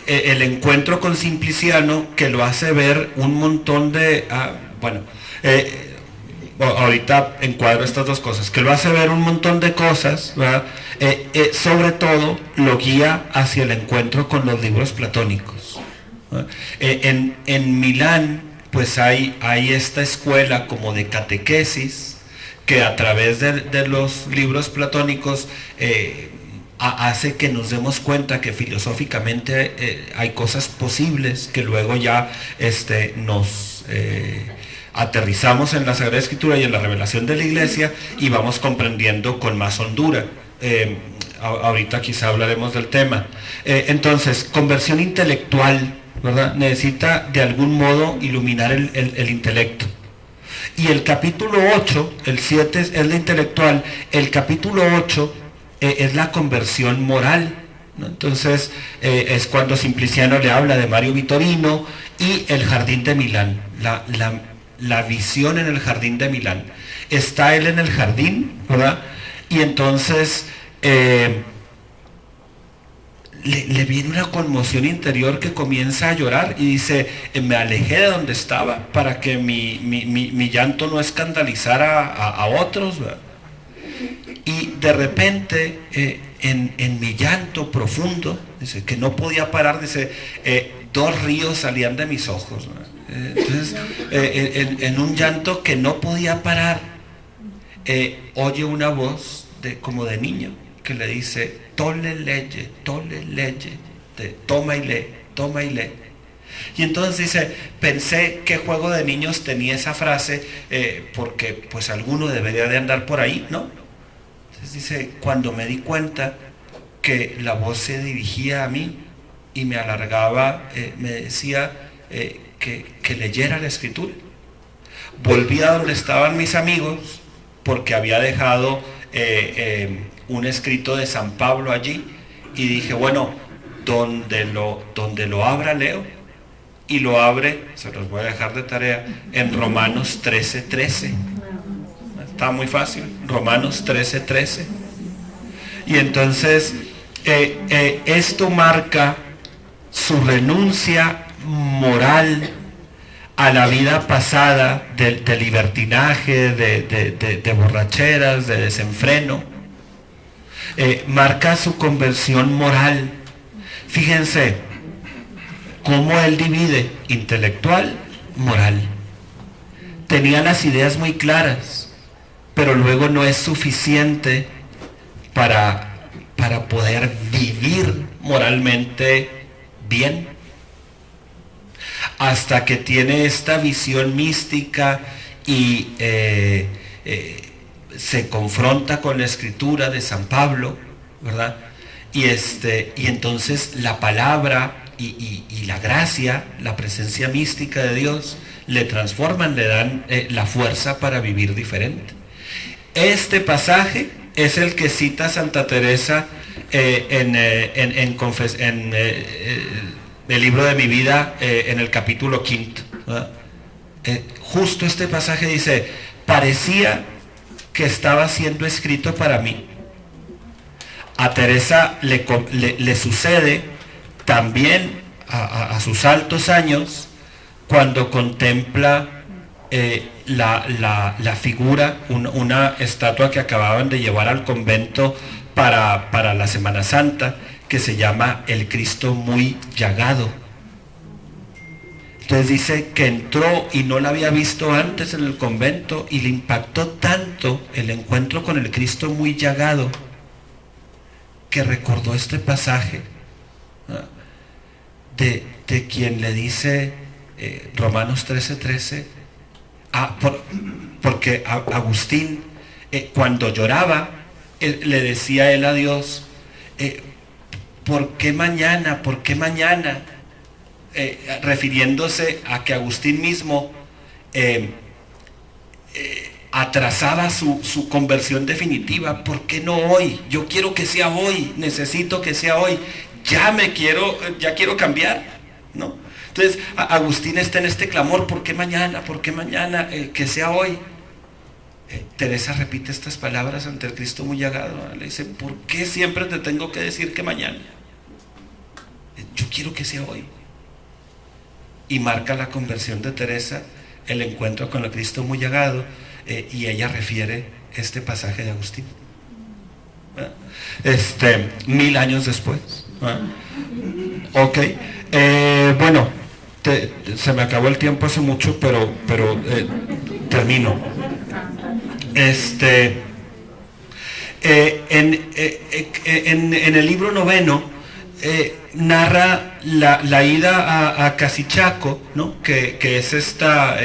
El encuentro con Simpliciano, que lo hace ver un montón de ahorita encuadro estas dos cosas, que lo hace ver un montón de cosas, ¿verdad? Sobre todo lo guía hacia el encuentro con los libros platónicos, ¿verdad? En Milán pues hay esta escuela como de catequesis que a través de los libros platónicos hace que nos demos cuenta que filosóficamente hay cosas posibles que luego ya nos aterrizamos en la Sagrada Escritura y en la revelación de la Iglesia y vamos comprendiendo con más hondura. Ahorita quizá hablaremos del tema. Entonces, conversión intelectual, ¿verdad? Necesita de algún modo iluminar el intelecto. Y el capítulo 8, el 7 es la intelectual, el capítulo 8 es la conversión moral, ¿no? Entonces es cuando Simpliciano le habla de Mario Vitorino y el jardín de Milán, la visión en el jardín de Milán. Está él en el jardín, ¿verdad? Y entonces le viene una conmoción interior que comienza a llorar y dice, me alejé de donde estaba para que mi llanto no escandalizara a otros, ¿verdad? Y de repente en mi llanto profundo, dice, que no podía parar, dice, 2 ríos salían de mis ojos, ¿verdad? Entonces en un llanto que no podía parar, oye una voz como de niño que le dice, tole leye, toma y lee. Y entonces dice, pensé qué juego de niños tenía esa frase, porque pues alguno debería de andar por ahí, ¿no? Entonces dice, cuando me di cuenta que la voz se dirigía a mí y me alargaba, me decía que leyera la Escritura. Volví a donde estaban mis amigos, porque había dejado un escrito de San Pablo allí, y dije, bueno, donde lo abra leo, y lo abre, se los voy a dejar de tarea, en Romanos 13:13. Está muy fácil, Romanos 13:13. Y entonces esto marca su renuncia moral a la vida pasada de libertinaje, de borracheras, de desenfreno. Marca su conversión moral. Fíjense cómo él divide intelectual, moral. Tenía las ideas muy claras, pero luego no es suficiente para poder vivir moralmente bien. Hasta que tiene esta visión mística y se confronta con la Escritura de San Pablo, ¿verdad? Y entonces la palabra y la gracia, la presencia mística de Dios, le transforman, le dan la fuerza para vivir diferente. Este pasaje es el que cita Santa Teresa en el libro de mi vida, en el capítulo 5, ¿verdad? Justo este pasaje dice, parecía que estaba siendo escrito para mí. A Teresa le sucede también a sus altos años, cuando contempla la figura, una estatua que acababan de llevar al convento para la Semana Santa, que se llama el Cristo muy llagado. Entonces dice que entró y no la había visto antes en el convento, y le impactó tanto el encuentro con el Cristo muy llagado que recordó este pasaje, ¿no? de quien le dice Romanos 13:13, porque Agustín cuando lloraba le decía él a Dios, ¿por qué mañana? ¿Por qué mañana? Refiriéndose a que Agustín mismo atrasada su conversión definitiva. ¿Por qué no hoy? Yo quiero que sea hoy, necesito que sea hoy. Ya quiero cambiar, ¿no? Entonces Agustín está en este clamor: ¿por qué mañana? ¿Por qué mañana? Que sea hoy. Teresa repite estas palabras ante el Cristo muy llagado. Le dice: ¿por qué siempre te tengo que decir que mañana? Yo quiero que sea hoy. Y marca la conversión de Teresa, el encuentro con el Cristo muy llagado, y ella refiere este pasaje de Agustín. 1000 años después. Ok. Bueno, se me acabó el tiempo hace mucho, pero termino. En el libro noveno narra la ida a Casichaco, ¿no? que es esta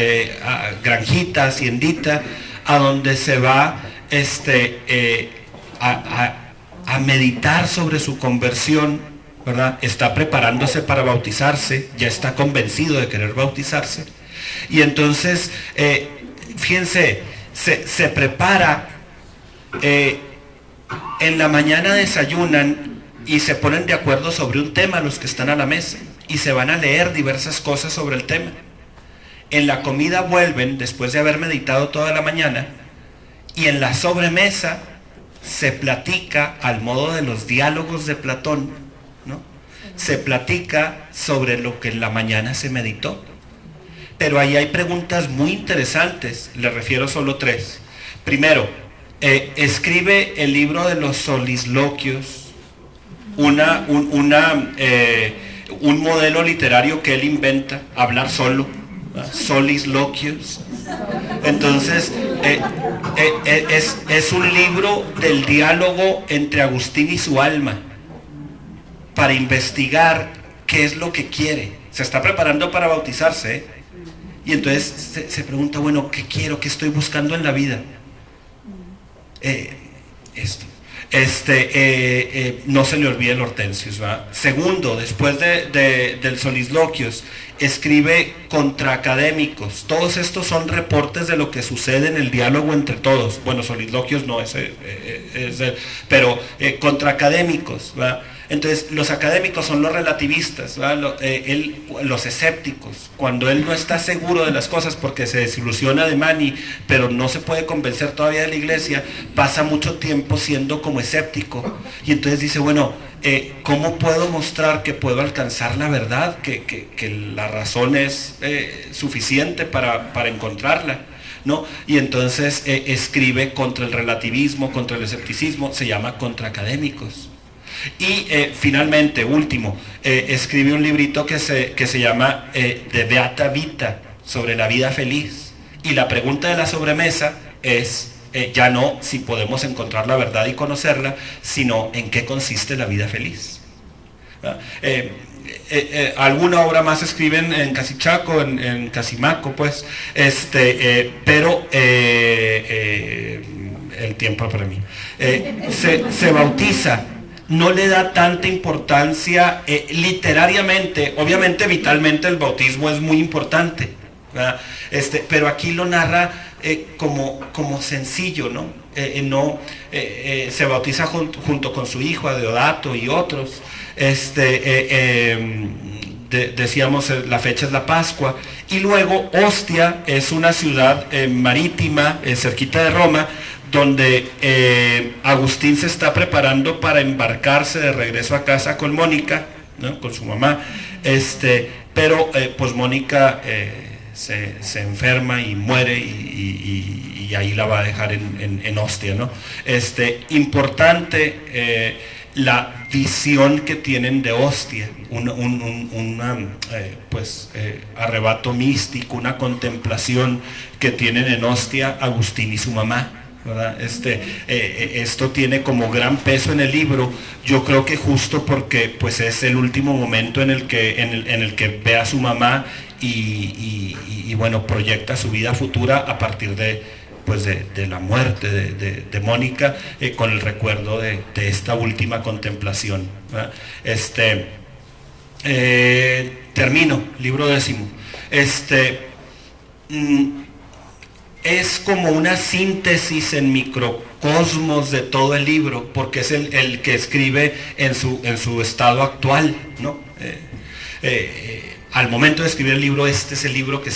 granjita, haciendita, a donde se va a meditar sobre su conversión, ¿verdad? Está preparándose para bautizarse, ya está convencido de querer bautizarse, y entonces fíjense, se prepara, en la mañana desayunan y se ponen de acuerdo sobre un tema los que están a la mesa, y se van a leer diversas cosas sobre el tema. En la comida vuelven, después de haber meditado toda la mañana, y en la sobremesa se platica, al modo de los diálogos de Platón, ¿no? Se platica sobre lo que en la mañana se meditó. Pero ahí hay preguntas muy interesantes, le refiero solo 3. Primero, escribe el libro de los Solisloquios, un modelo literario que él inventa, hablar solo, ¿verdad? Solisloquios. Entonces, es un libro del diálogo entre Agustín y su alma, para investigar qué es lo que quiere. Se está preparando para bautizarse, y entonces se pregunta: bueno, ¿qué quiero? ¿Qué estoy buscando en la vida? No se le olvide el Hortensius, ¿verdad? Segundo, después del Solisloquios, escribe Contra Académicos. Todos estos son reportes de lo que sucede en el diálogo entre todos. Bueno, Solisloquios no, pero Contra Académicos, ¿verdad? Entonces, los académicos son los relativistas, los escépticos. Cuando él no está seguro de las cosas porque se desilusiona de Mani, pero no se puede convencer todavía de la iglesia, pasa mucho tiempo siendo como escéptico. Y entonces dice: bueno, ¿cómo puedo mostrar que puedo alcanzar la verdad? Que la razón es suficiente para encontrarla, ¿no? Y entonces escribe contra el relativismo, contra el escepticismo, se llama Contra Académicos. Y finalmente, último, escribe un librito que se llama De Beata Vita, sobre la vida feliz. Y la pregunta de la sobremesa es ya no si podemos encontrar la verdad y conocerla, sino en qué consiste la vida feliz. Alguna obra más escriben en Casichaco, en Casimaco, pues, pero el tiempo para mí. Se bautiza. No le da tanta importancia literariamente. Obviamente, vitalmente, el bautismo es muy importante, ¿verdad? Pero aquí lo narra como sencillo, ¿no? Se bautiza junto con su hijo Adeodato y otros. Decíamos, la fecha es la Pascua. Y luego Ostia es una ciudad marítima, cerquita de Roma, donde Agustín se está preparando para embarcarse de regreso a casa con Mónica, ¿no? Con su mamá, pero pues Mónica se enferma y muere, y ahí la va a dejar en Ostia, ¿no? Importante la visión que tienen de Ostia, arrebato místico, una contemplación que tienen en Ostia Agustín y su mamá, ¿verdad? Esto tiene como gran peso en el libro. Yo creo que justo porque pues es el último momento en el que ve a su mamá y bueno, proyecta su vida futura a partir de la muerte de Mónica, con el recuerdo de esta última contemplación, ¿verdad? Termino, libro 10. es como una síntesis en microcosmos de todo el libro, porque es el que escribe en su estado actual, ¿no? Al momento de escribir el libro, este es el libro que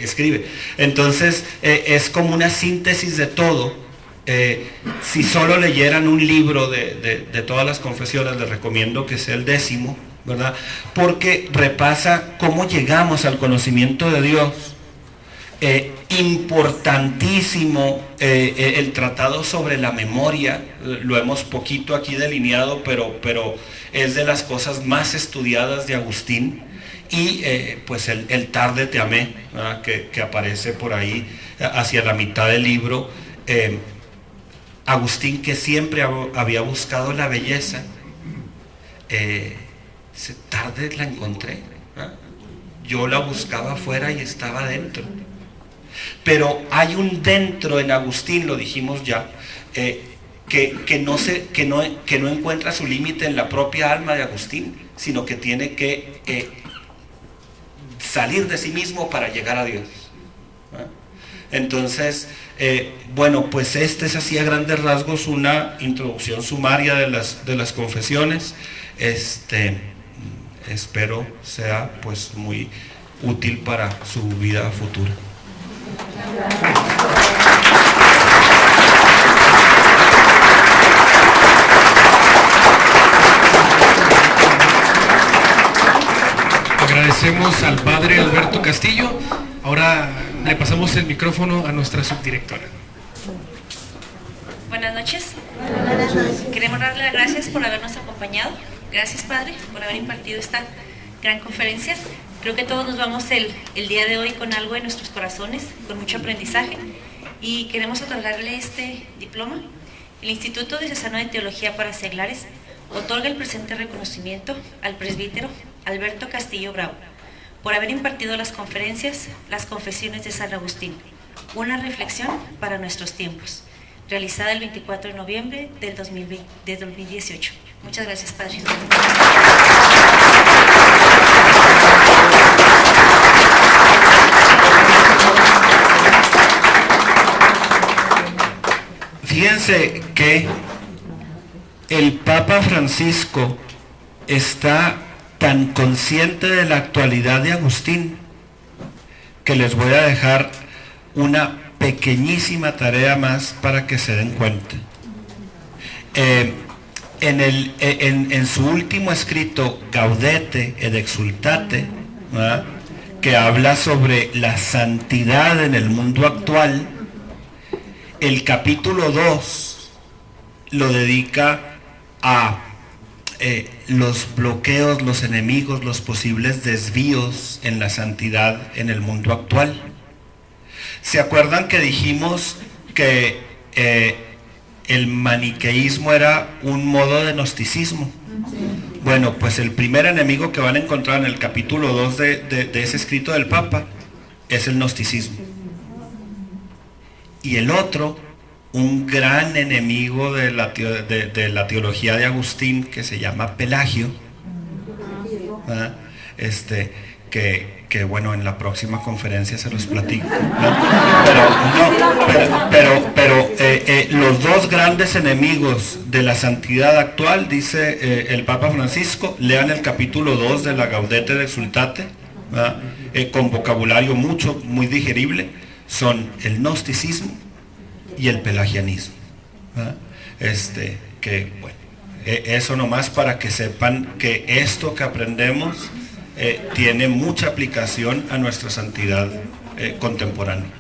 escribe. Entonces, es como una síntesis de todo. Si solo leyeran un libro de todas las confesiones, les recomiendo que sea el 10º, ¿verdad? Porque repasa cómo llegamos al conocimiento de Dios. Importantísimo el tratado sobre la memoria, lo hemos poquito aquí delineado, pero es de las cosas más estudiadas de Agustín. Y pues el Tarde te amé, que aparece por ahí hacia la mitad del libro. Agustín, que siempre había buscado la belleza, tarde la encontré. Yo la buscaba afuera y estaba dentro. Pero hay un dentro en Agustín, lo dijimos ya, que no encuentra su límite en la propia alma de Agustín, sino que tiene que salir de sí mismo para llegar a Dios. Entonces, bueno, pues este es así a grandes rasgos una introducción sumaria de las confesiones. Espero sea pues muy útil para su vida futura. Agradecemos al padre Alberto Castillo. Ahora le pasamos el micrófono a nuestra subdirectora. Buenas noches. Queremos darle las gracias por habernos acompañado. Gracias, padre, por haber impartido esta gran conferencia. Creo que todos nos vamos el día de hoy con algo en nuestros corazones, con mucho aprendizaje, y queremos otorgarle este diploma. El Instituto Diocesano de Teología para Seglares otorga el presente reconocimiento al presbítero Alberto Castillo Bravo por haber impartido las conferencias Las Confesiones de San Agustín, una reflexión para nuestros tiempos, realizada el 24 de noviembre del 2018. Muchas gracias, padre. Fíjense que el Papa Francisco está tan consciente de la actualidad de Agustín que les voy a dejar una pequeñísima tarea más para que se den cuenta. En su último escrito, Gaudete et Exsultate, ¿verdad?, que habla sobre la santidad en el mundo actual, el capítulo 2 lo dedica a los bloqueos, los enemigos, los posibles desvíos en la santidad en el mundo actual. ¿Se acuerdan que dijimos que el maniqueísmo era un modo de gnosticismo? Bueno, pues el primer enemigo que van a encontrar en el capítulo 2 de ese escrito del Papa es el gnosticismo. Y el otro, un gran enemigo de la teología de Agustín, que se llama Pelagio, ¿verdad?, que bueno, en la próxima conferencia se los platico, ¿no? Pero los dos grandes enemigos de la santidad actual, dice el Papa Francisco, lean el capítulo 2 de la Gaudete et Exsultate, con vocabulario muy digerible, son el gnosticismo y el pelagianismo, ¿verdad? Que bueno, eso nomás para que sepan que esto que aprendemos tiene mucha aplicación a nuestra santidad contemporánea.